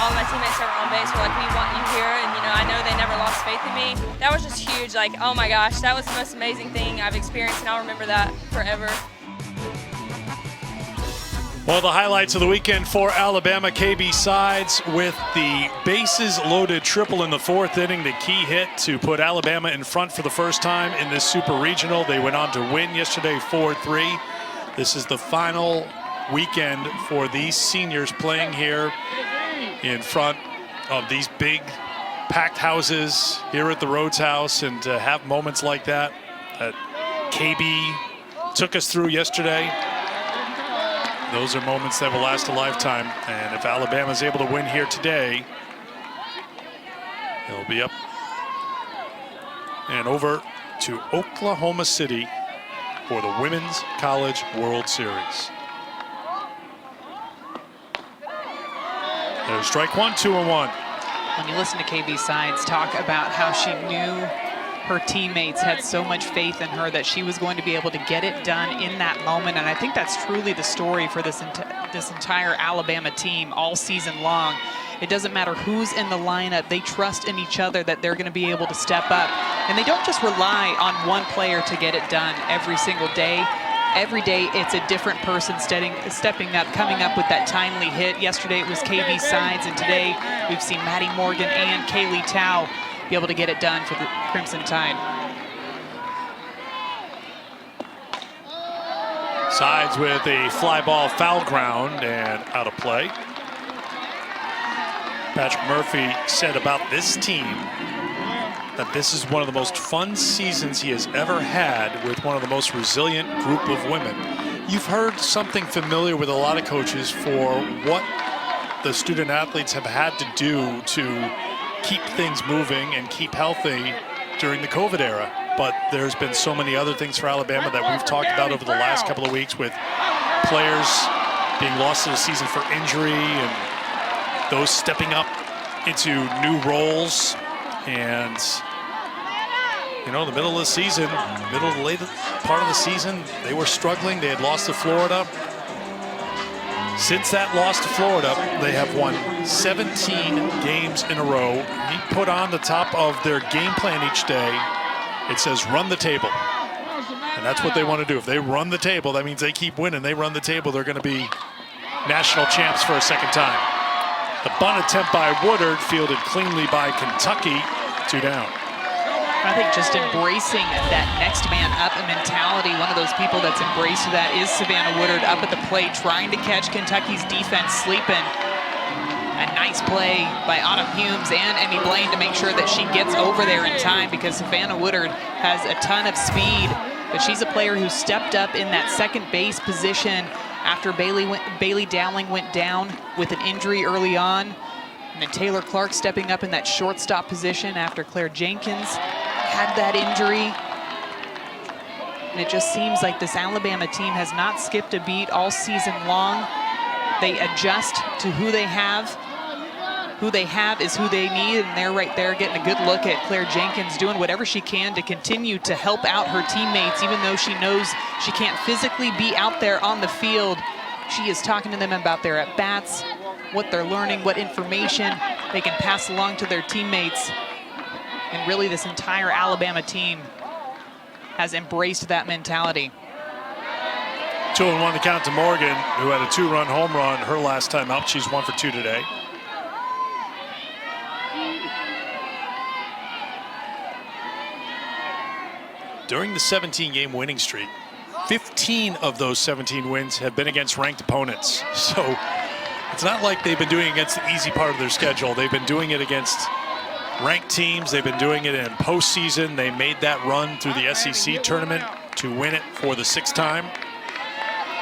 all of my teammates that were on base were like, we want you here. And, you know, I know they never lost faith in me. That was just huge. Like, oh my gosh, that was the most amazing thing I've experienced, and I'll remember that forever. Well, the highlights of the weekend for Alabama, KB Sides with the bases loaded triple in the 4th inning, the key hit to put Alabama in front for the first time in this Super Regional. They went on to win yesterday 4-3. This is the final weekend for these seniors playing here in front of these big packed houses here at the Rhodes House, and to have moments like that KB took us through yesterday. Those are moments that will last a lifetime, and if Alabama's able to win here today, they'll be up and over to Oklahoma City for the Women's College World Series. There's strike 1, 2-1. When you listen to KB Sides talk about how she knew her teammates had so much faith in her that she was going to be able to get it done in that moment, and I think that's truly the story for this entire Alabama team all season long. It doesn't matter who's in the lineup, they trust in each other that they're going to be able to step up, and they don't just rely on one player to get it done every single day. Every day it's a different person stepping up, coming up with that timely hit. Yesterday it was KB Sides, and today we've seen Maddie Morgan and Kaylee Tao be able to get it done for the Crimson Tide. Sides with a fly ball foul ground and out of play. Patrick Murphy said about this team that this is one of the most fun seasons he has ever had with one of the most resilient group of women. You've heard something familiar with a lot of coaches for what the student athletes have had to do to keep things moving and keep healthy during the COVID era. But there's been so many other things for Alabama that we've talked about over the last couple of weeks, with players being lost to the season for injury and those stepping up into new roles. And, you know, in the middle of the season, middle of the late part of the season, they were struggling. They had lost to Florida. Since that loss to Florida, they have won 17 games in a row. He put on the top of their game plan each day, it says run the table. And that's what they want to do. If they run the table, that means they keep winning. They run the table, they're going to be national champs for a second time. The bunt attempt by Woodard, fielded cleanly by Kentucky, 2 down. I think just embracing that next man up mentality, one of those people that's embraced that is Savannah Woodard up at the plate, trying to catch Kentucky's defense sleeping. A nice play by Autumn Humes and Emmy Blaine to make sure that she gets over there in time, because Savannah Woodard has a ton of speed, but she's a player who stepped up in that second base position after Bailey Dowling went down with an injury early on. And then Taylor Clark stepping up in that shortstop position after Claire Jenkins had that injury. And it just seems like this Alabama team has not skipped a beat all season long. They adjust to who they have. Who they have is who they need, and they're right there getting a good look at Claire Jenkins doing whatever she can to continue to help out her teammates, even though she knows she can't physically be out there on the field. She is talking to them about their at-bats, what they're learning, what information they can pass along to their teammates. And really, this entire Alabama team has embraced that mentality. 2-1 to count to Morgan, who had a 2-run home run her last time up. She's 1 for 2 today. During the 17-game winning streak, 15 of those 17 wins have been against ranked opponents. So it's not like they've been doing it against the easy part of their schedule. They've been doing it against ranked teams. They've been doing it in postseason. They made that run through the SEC tournament to win it for the 6th time.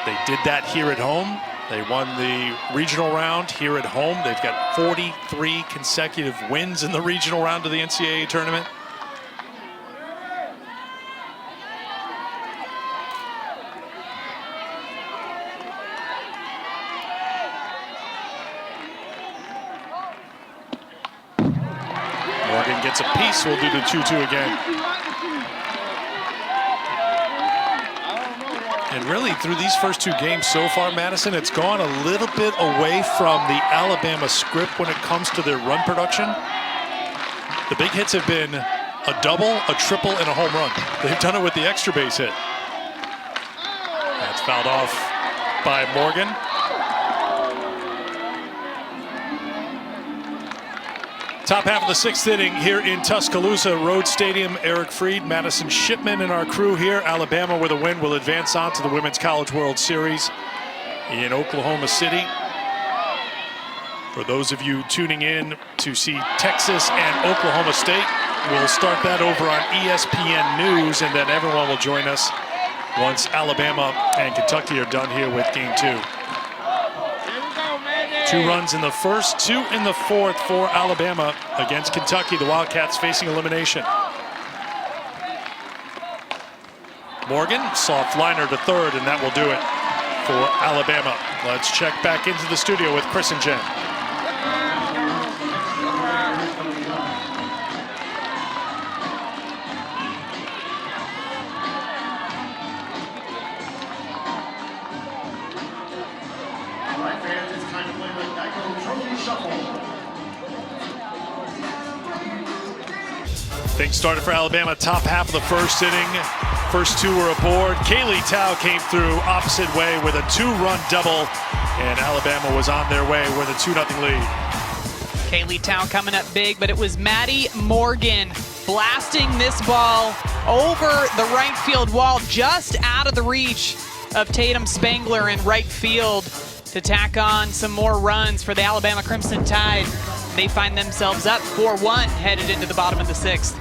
They did that here at home. They won the regional round here at home. They've got 43 consecutive wins in the regional round of the NCAA tournament. Morgan gets a piece. We'll do the 2-2 again. And really, through these first 2 games so far, Madison, it's gone a little bit away from the Alabama script when it comes to their run production. The big hits have been a double, a triple, and a home run. They've done it with the extra base hit. That's fouled off by Morgan. Top half of the 6th inning here in Tuscaloosa Road Stadium. Eric Freed, Madison Shipman, and our crew here. Alabama with a win will advance on to the Women's College World Series in Oklahoma City. For those of you tuning in to see Texas and Oklahoma State, we'll start that over on ESPN News, and then everyone will join us once Alabama and Kentucky are done here with Game 2. 2 runs in the first, 2 in the 4th for Alabama against Kentucky. The Wildcats facing elimination. Morgan, soft liner to 3rd, and that will do it for Alabama. Let's check back into the studio with Chris and Jen. Things started for Alabama, top half of the 1st inning. First 2 were aboard. Kaylee Tao came through opposite way with a 2-run double, and Alabama was on their way with a 2-0 lead. Kaylee Tao coming up big, but it was Maddie Morgan blasting this ball over the right field wall, just out of the reach of Tatum Spangler in right field to tack on some more runs for the Alabama Crimson Tide. They find themselves up 4-1 headed into the bottom of the 6th.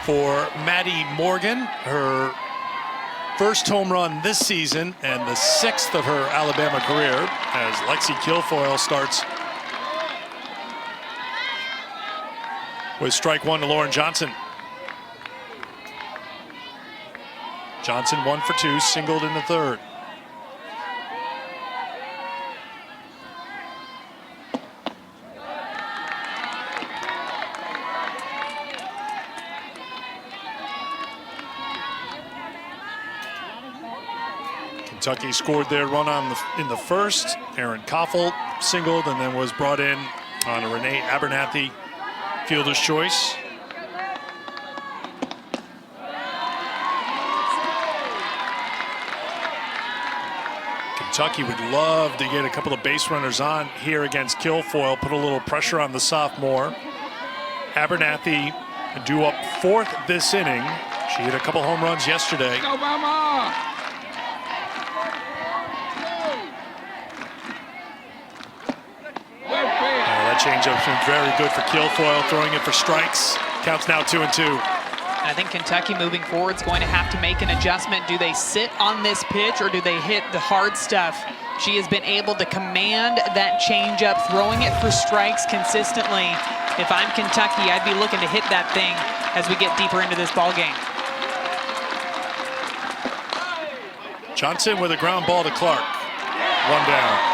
For Maddie Morgan, her first home run this season and the 6th of her Alabama career as Lexi Kilfoyle starts with strike one to Lauren Johnson. Johnson 1 for 2, singled in the 3rd. Kentucky scored their run in the 1st. Erin Koffel singled and then was brought in on a Renee Abernathy fielder's choice. Kentucky would love to get a couple of base runners on here against Kilfoyle, put a little pressure on the sophomore. Abernathy due up 4th this inning. She hit a couple home runs yesterday. Go, Mama! That changeup's been very good for Kilfoyle, throwing it for strikes. Counts now 2-2. I think Kentucky moving forward is going to have to make an adjustment. Do they sit on this pitch or do they hit the hard stuff? She has been able to command that changeup, throwing it for strikes consistently. If I'm Kentucky, I'd be looking to hit that thing as we get deeper into this ball game. Johnson with a ground ball to Clark. 1 down.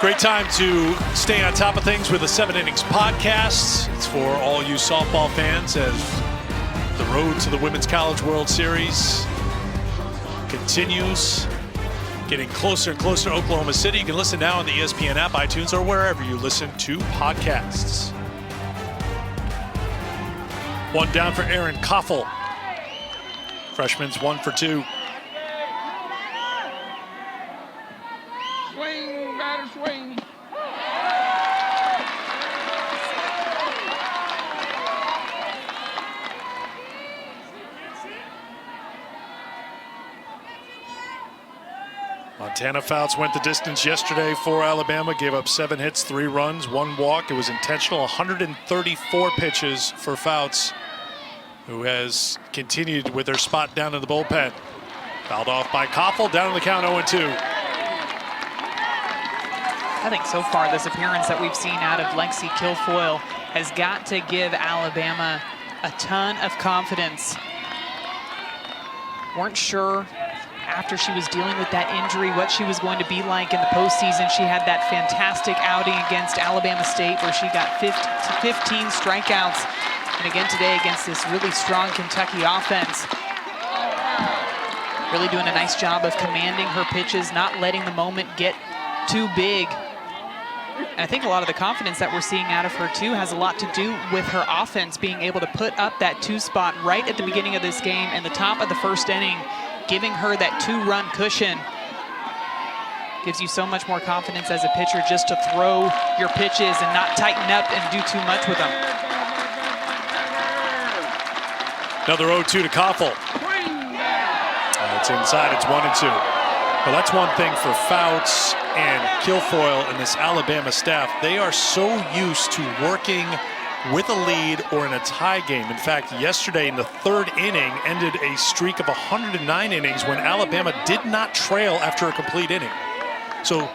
Great time to stay on top of things with the 7 Innings podcast. It's for all you softball fans as the road to the Women's College World Series continues, getting closer and closer to Oklahoma City. You can listen now on the ESPN app, iTunes, or wherever you listen to podcasts. 1 down for Erin Koffel. Freshman's 1 for 2. Swing, batter, swing. Montana Fouts went the distance yesterday for Alabama, gave up 7 hits, 3 runs, 1 walk. It was intentional, 134 pitches for Fouts, who has continued with her spot down in the bullpen. Fouled off by Koffel, down in the count 0-2. I think so far this appearance that we've seen out of Lexi Kilfoyle has got to give Alabama a ton of confidence. Weren't sure after she was dealing with that injury what she was going to be like in the postseason. She had that fantastic outing against Alabama State where she got 15 strikeouts. And again today against this really strong Kentucky offense. Really doing a nice job of commanding her pitches, not letting the moment get too big. And I think a lot of the confidence that we're seeing out of her too has a lot to do with her offense being able to put up that 2 spot right at the beginning of this game in the top of the 1st inning, giving her that 2-run cushion. Gives you so much more confidence as a pitcher just to throw your pitches and not tighten up and do too much with them. Another 0-2 to Koffel. It's inside, it's 1-2. Well, that's one thing for Fouts and Kilfoyle and this Alabama staff. They are so used to working with a lead or in a tie game. In fact, yesterday in the 3rd inning ended a streak of 109 innings when Alabama did not trail after a complete inning. So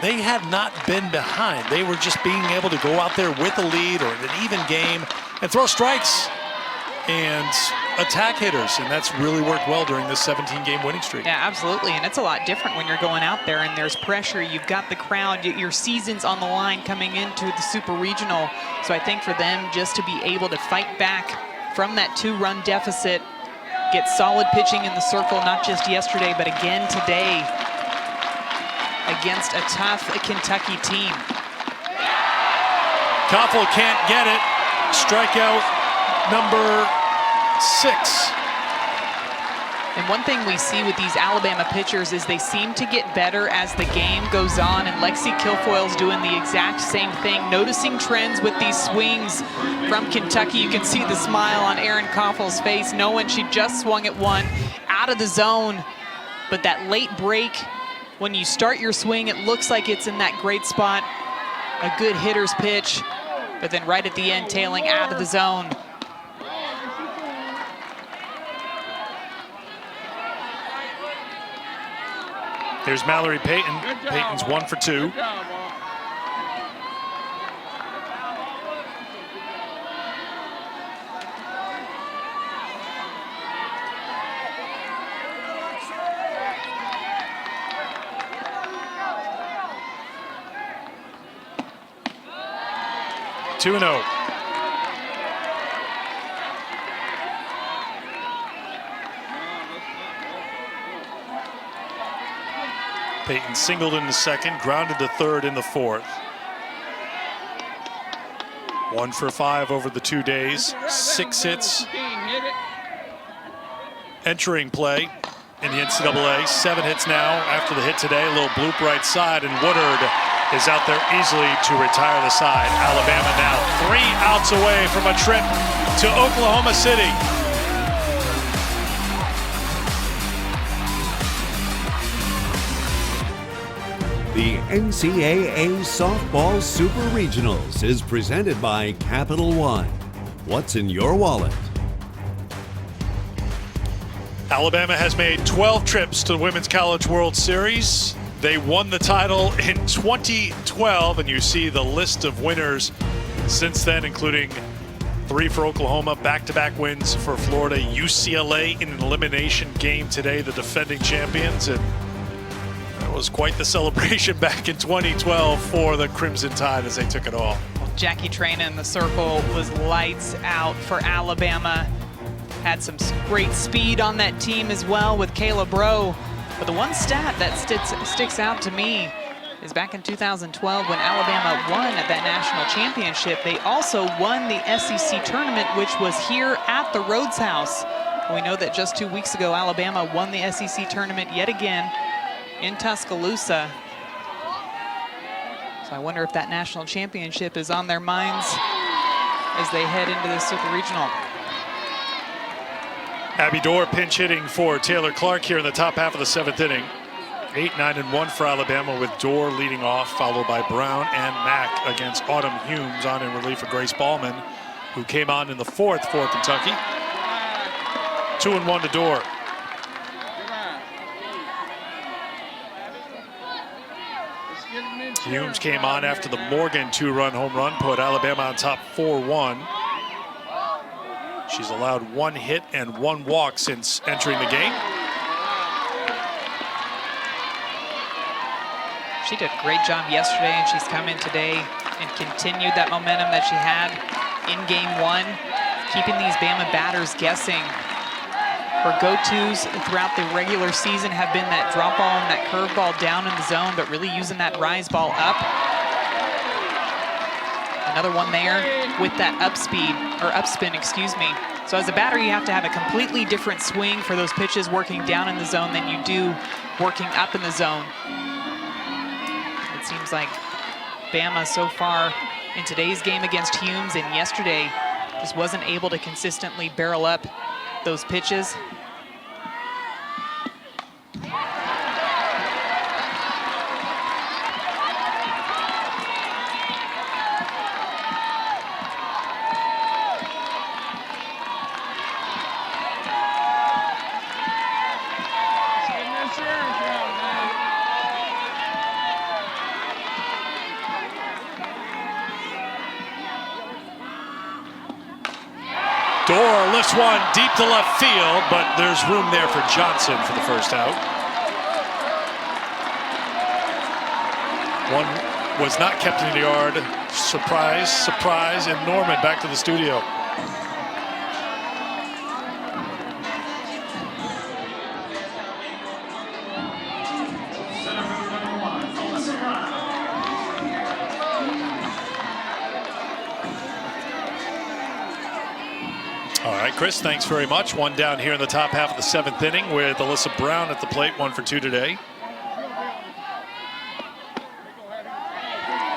they had not been behind. They were just being able to go out there with a lead or an even game and throw strikes and attack hitters, and that's really worked well during this 17-game winning streak. Yeah, absolutely, and it's a lot different when you're going out there and there's pressure. You've got the crowd, your season's on the line coming into the Super Regional. So I think for them just to be able to fight back from that 2-run deficit, get solid pitching in the circle, not just yesterday, but again today against a tough Kentucky team. Koffel can't get it. Strikeout number 6. And one thing we see with these Alabama pitchers is they seem to get better as the game goes on, and Lexi Kilfoyle's doing the exact same thing, noticing trends with these swings from Kentucky. You can see the smile on Erin Koffel's face, knowing she just swung at one out of the zone. But that late break, when you start your swing, it looks like it's in that great spot, a good hitter's pitch, but then right at the end, tailing out of the zone. Here's Mallory Payton. Payton's 1 for 2. Two and 0. Payton singled in the second, grounded to third in the fourth. 1 for 5 over the 2 days, 6 hits entering play in the NCAA, 7 hits now after the hit today. A little bloop right side, and Woodard is out there easily to retire the side. Alabama now 3 outs away from a trip to Oklahoma City. The NCAA Softball Super Regionals is presented by Capital One. What's in your wallet? Alabama has made 12 trips to the Women's College World Series. They won the title in 2012, and you see the list of winners since then, including 3 for Oklahoma, back-to-back wins for Florida, UCLA in an elimination game today, the defending champions. And it was quite the celebration back in 2012 for the Crimson Tide as they took it all. Jackie Traina in the circle was lights out for Alabama. Had some great speed on that team as well with Kayla Bro. But the one stat that sticks out to me is back in 2012 when Alabama won at that national championship. They also won the SEC tournament, which was here at the Rhodes House. We know that just 2 weeks ago, Alabama won the SEC tournament yet again in Tuscaloosa. So I wonder if that national championship is on their minds as they head into this Super Regional. Abby Dorr pinch hitting for Taylor Clark here in the top half of the 7th inning. 8, 9, and 1 for Alabama, with Dorr leading off, followed by Brown and Mack against Autumn Humes on in relief for Grace Ballman, who came on in the 4th for Kentucky. 2 and 1 to Dorr. Humes came on after the Morgan 2-run home run, put Alabama on top 4-1. She's allowed 1 hit and 1 walk since entering the game. She did a great job yesterday, and she's come in today and continued that momentum that she had in game 1, keeping these Bama batters guessing. Her go-tos throughout the regular season have been that drop ball and that curve ball down in the zone, but really using that rise ball up. Another one there with that upspin, excuse me. So as a batter, you have to have a completely different swing for those pitches working down in the zone than you do working up in the zone. It seems like Bama so far in today's game against Humes and yesterday just wasn't able to consistently barrel up those pitches. Dorr lifts one deep to left field, but there's room there for Johnson for the first out. One was not kept in the yard. Surprise, surprise, and Norman back to the studio. right, Chris, thanks very much. One down here in the top half of the 7th inning with Alyssa Brown at the plate, 1 for 2 today.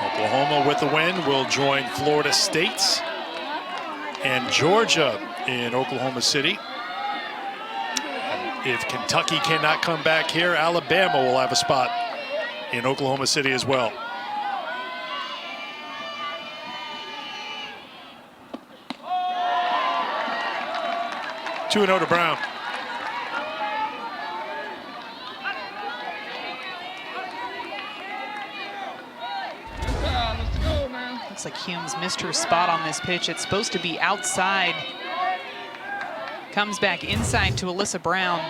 Oklahoma with the win will join Florida State and Georgia in Oklahoma City. If Kentucky cannot come back here, Alabama will have a spot in Oklahoma City as well. Two 2-0 to Brown. Looks like Humes missed her spot on this pitch. It's supposed to be outside. Comes back inside to Alyssa Brown.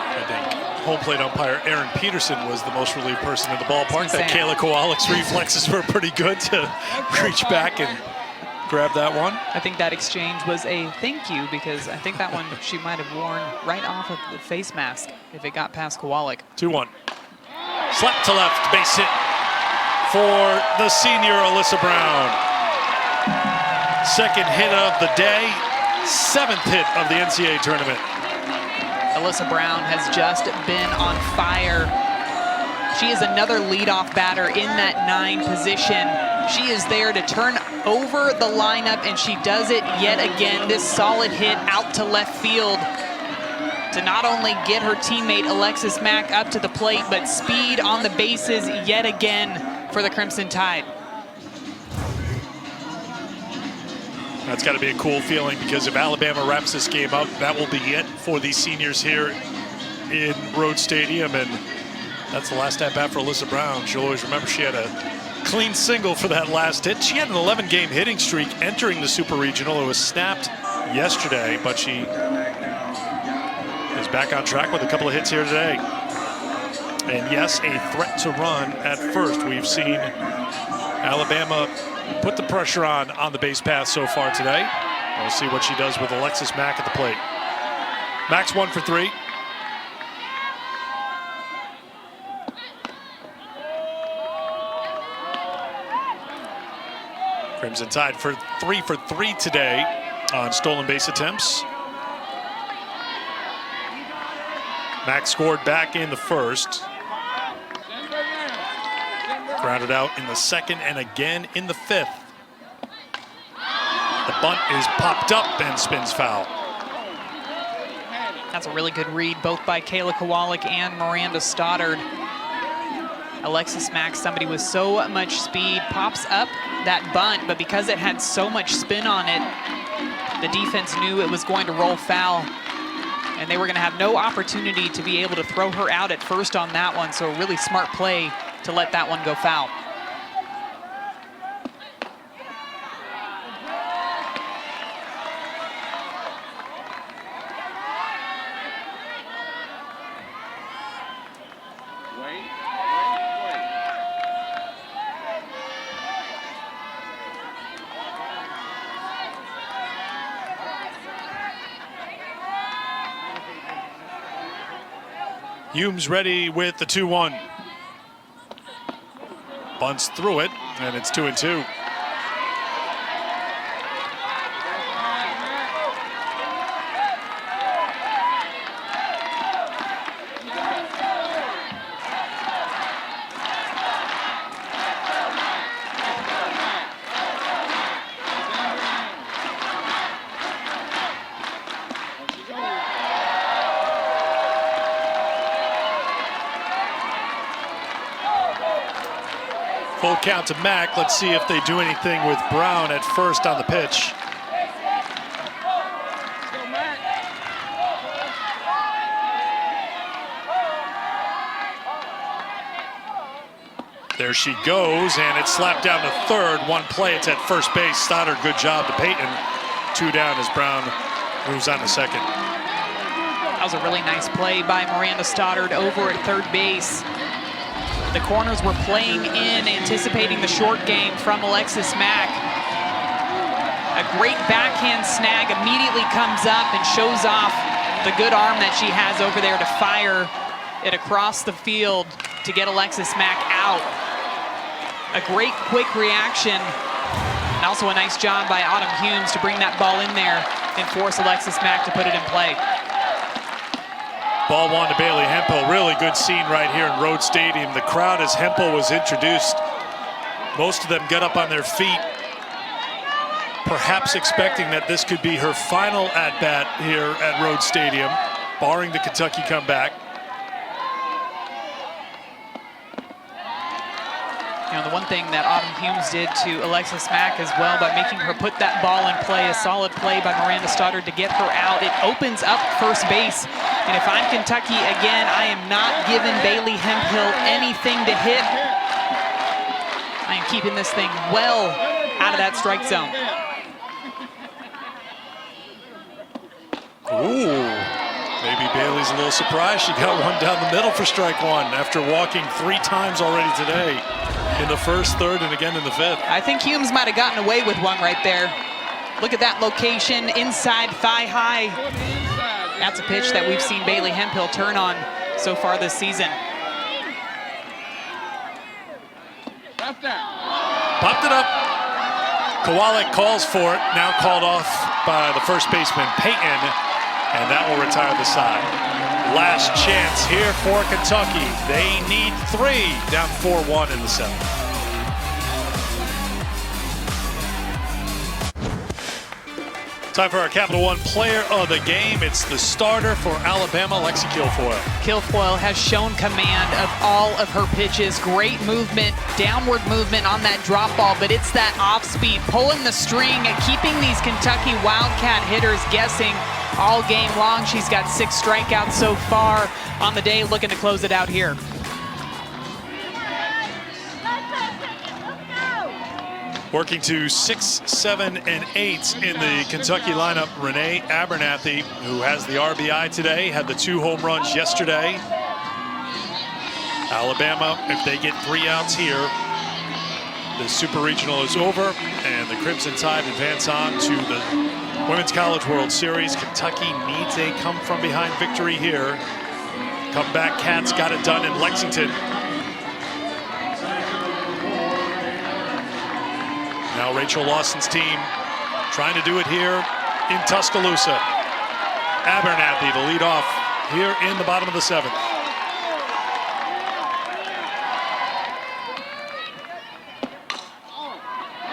I think home plate umpire Aaron Peterson was the most relieved person in the ballpark. That Kayla Kowalik's reflexes were pretty good to reach back and grab that one. I think that exchange was a thank you, because I think that one she might have worn right off of the face mask if it got past Kowalik. 2-1. Slap to left, base hit for the senior Alyssa Brown. Second hit of the day, 7th hit of the NCAA tournament. Alyssa Brown has just been on fire. She is another leadoff batter in that 9 position. She is there to turn over the lineup, and she does it yet again. This solid hit out to left field to not only get her teammate Alexis Mack up to the plate, but speed on the bases yet again for the Crimson Tide. That's got to be a cool feeling, because if Alabama wraps this game up, that will be it for these seniors here in Rhodes Stadium, and that's the last at bat for Alyssa Brown. She'll always remember she had a clean single for that last hit. She had an 11-game hitting streak entering the Super Regional. It was snapped yesterday, but she is back on track with a couple of hits here today. And yes, a threat to run at first. We've seen Alabama put the pressure on the base path so far today. We'll see what she does with Alexis Mack at the plate. Mack's 1 for 3. Crimson Tide for 3 for 3 today on stolen base attempts. Mack scored back in the first. Grounded out in the second and again in the 5th. The bunt is popped up and spins foul. That's a really good read, both by Kayla Kowalik and Miranda Stoddard. Alexis Mack, somebody with so much speed, pops up that bunt, but because it had so much spin on it, the defense knew it was going to roll foul, and they were going to have no opportunity to be able to throw her out at first on that one, so a really smart play to let that one go foul. Humes ready with the 2-1. Bunts through it, and it's 2-2. Full count to Mack. Let's see if they do anything with Brown at first on the pitch. There she goes, and it's slapped down to third. One play, it's at first base. Stoddard, good job to Peyton. 2 down as Brown moves on to second. That was a really nice play by Miranda Stoddard over at third base. The corners were playing in, anticipating the short game from Alexis Mack. A great backhand snag immediately comes up and shows off the good arm that she has over there to fire it across the field to get Alexis Mack out. A great quick reaction And also a nice job by Autumn Humes to bring that ball in there and force Alexis Mack to put it in play. Ball one to Bailey Hemphill. Really good scene right here in Rhodes Stadium. The crowd, as Hemphill was introduced, most of them get up on their feet, perhaps expecting that this could be her final at-bat here at Rhodes Stadium, barring the Kentucky comeback. You know, the one thing that Autumn Humes did to Alexis Mack as well by making her put that ball in play, a solid play by Miranda Stoddard to get her out. It opens up first base. And if I'm Kentucky, again, I am not giving Bailey Hemphill anything to hit. I am keeping this thing well out of that strike zone. Ooh, maybe Bailey's a little surprised. She got one down the middle for strike one after walking 3 times already today. In the first, third, and again in the 5th. I think Humes might have gotten away with one right there. Look at that location, inside thigh high. That's a pitch that we've seen Bailey Hemphill turn on so far this season. Popped it up. Kowalik calls for it, now called off by the first baseman, Payton, and that will retire the side. Last chance here for Kentucky. They need 3, down 4-1 in the 7th. Time for our Capital One player of the game. It's the starter for Alabama, Lexi Kilfoyle. Kilfoyle has shown command of all of her pitches. Great movement, downward movement on that drop ball, but it's that off speed, pulling the string and keeping these Kentucky Wildcat hitters guessing all game long. She's got 6 strikeouts so far on the day, looking to close it out here. Working to 6, 7, and 8 in the Kentucky lineup, Renee Abernathy, who has the RBI today, had the 2 home runs yesterday. Alabama, if they get 3 outs here, the Super Regional is over, and the Crimson Tide advance on to the Women's College World Series. Kentucky needs a come-from-behind victory here. Comeback Cats got it done in Lexington. Now Rachel Lawson's team trying to do it here in Tuscaloosa. Abernathy, the lead off here in the bottom of the 7th.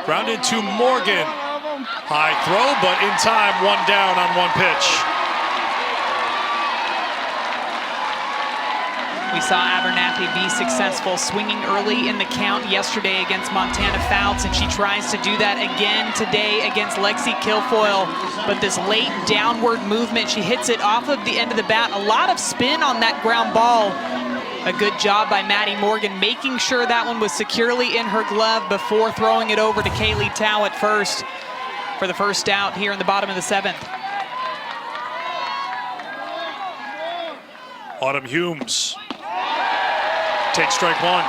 Grounded to Morgan. High throw, but in time, 1 down on 1 pitch. We saw Abernathy be successful swinging early in the count yesterday against Montana Fouts, and she tries to do that again today against Lexi Kilfoyle. But this late downward movement, she hits it off of the end of the bat. A lot of spin on that ground ball. A good job by Maddie Morgan, making sure that one was securely in her glove before throwing it over to Kaylee Tao at first for the first out here in the bottom of the 7th. Autumn Humes takes strike 1.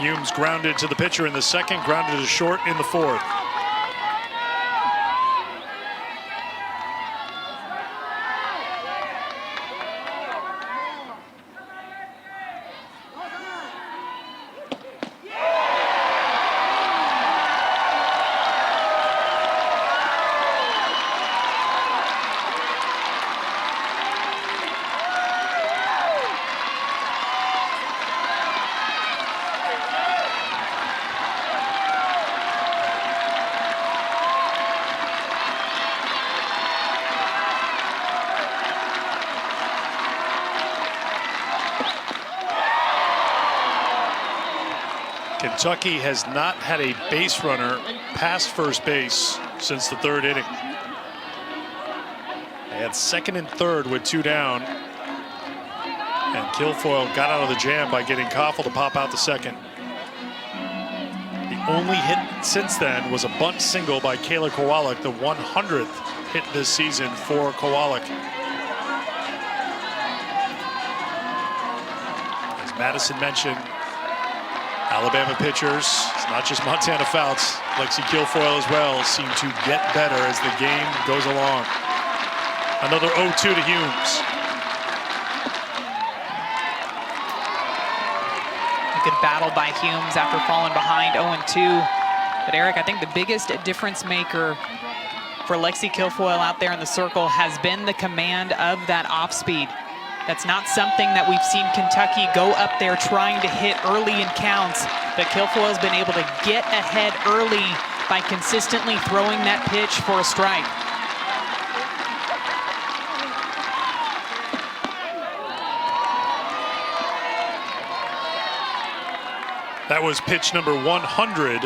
Humes grounded to the pitcher in the 2nd, grounded to short in the 4th. Kentucky has not had a base runner past first base since the 3rd inning. They had 2nd and 3rd with 2 down. And Kilfoyle got out of the jam by getting Koffel to pop out the 2nd. The only hit since then was a bunt single by Kayla Kowalik, the 100th hit this season for Kowalik. As Madison mentioned, Alabama pitchers, it's not just Montana Fouts, Lexi Kilfoyle as well, seem to get better as the game goes along. Another 0-2 to Humes. A Good battle by Humes after falling behind 0-2. But Eric, I think the biggest difference maker for Lexi Kilfoyle out there in the circle has been the command of that off speed. That's not something that we've seen Kentucky go up there trying to hit early in counts, but Kilfoyle's been able to get ahead early by consistently throwing that pitch for a strike. That was pitch number 100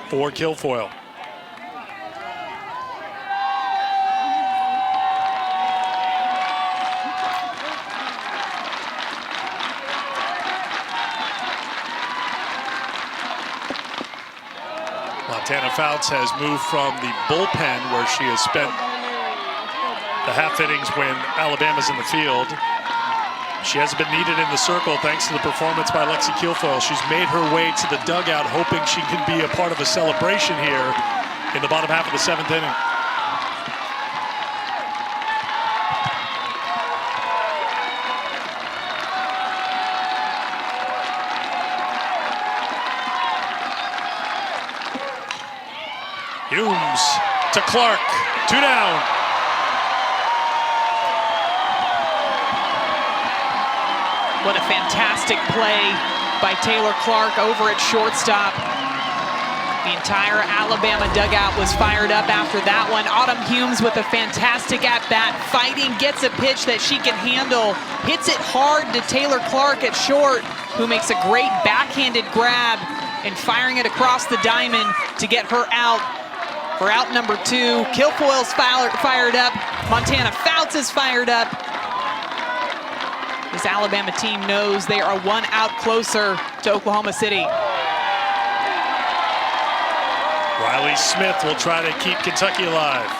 for Kilfoyle. Montana Fouts has moved from the bullpen, where she has spent the half innings when Alabama's in the field. She hasn't been needed in the circle thanks to the performance by Lexi Kilfoyle. She's made her way to the dugout, hoping she can be a part of a celebration here in the bottom half of the 7th inning. Humes to Clark, 2 down. What a fantastic play by Taylor Clark over at shortstop. The entire Alabama dugout was fired up after that one. Autumn Humes with a fantastic at-bat, fighting, gets a pitch that she can handle, hits it hard to Taylor Clark at short, who makes a great backhanded grab and firing it across the diamond to get her out for out number 2. Kilfoyle's fired up. Montana Fouts is fired up. This Alabama team knows they are 1 out closer to Oklahoma City. Riley Smith will try to keep Kentucky alive.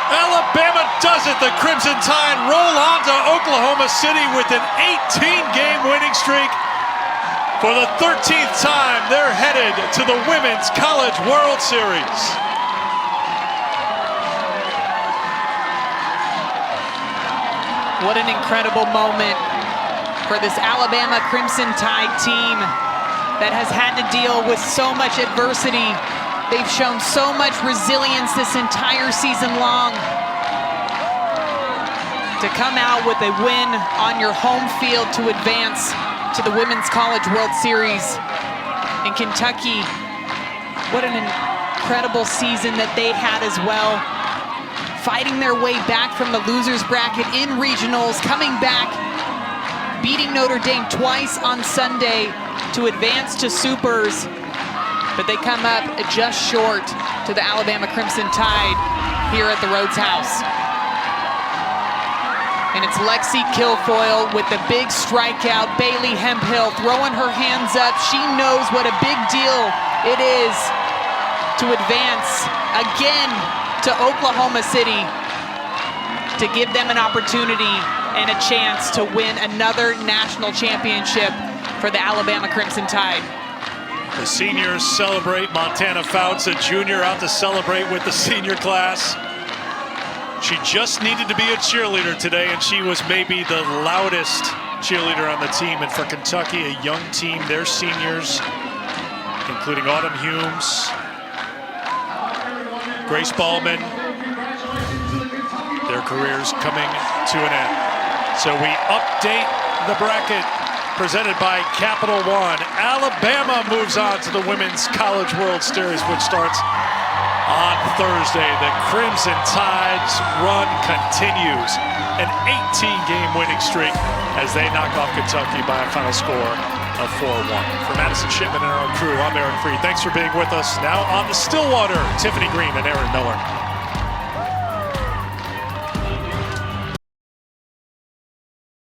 Alabama does it. The Crimson Tide roll on to Oklahoma City with an 18-game winning streak. For the 13th time, they're headed to the Women's College World Series. What an incredible moment for this Alabama Crimson Tide team that has had to deal with so much adversity. They've shown so much resilience this entire season long. To come out with a win on your home field to advance to the Women's College World Series in Kentucky. What an incredible season that they had as well. Fighting their way back from the losers bracket in regionals, coming back, beating Notre Dame twice on Sunday to advance to Supers. But they come up just short to the Alabama Crimson Tide here at the Rhodes House. And it's Lexi Kilfoyle with the big strikeout. Bailey Hemphill throwing her hands up. She knows what a big deal it is to advance again to Oklahoma City, to give them an opportunity and a chance to win another national championship for the Alabama Crimson Tide. The seniors celebrate. Montana Fouts, a junior, out to celebrate with the senior class. She just needed to be a cheerleader today, and she was maybe the loudest cheerleader on the team. And for Kentucky, a young team, their seniors, including Autumn Humes, Grace Ballman, their careers coming to an end. So we update the bracket presented by Capital One. Alabama moves on to the Women's College World Series, which starts on Thursday. The Crimson Tide's run continues. An 18-game winning streak as they knock off Kentucky by a final score of 4-1. For Madison Shipman and our crew, I'm Aaron Freed. Thanks for being with us. Now on the Stillwater, Tiffany Green and Aaron Miller.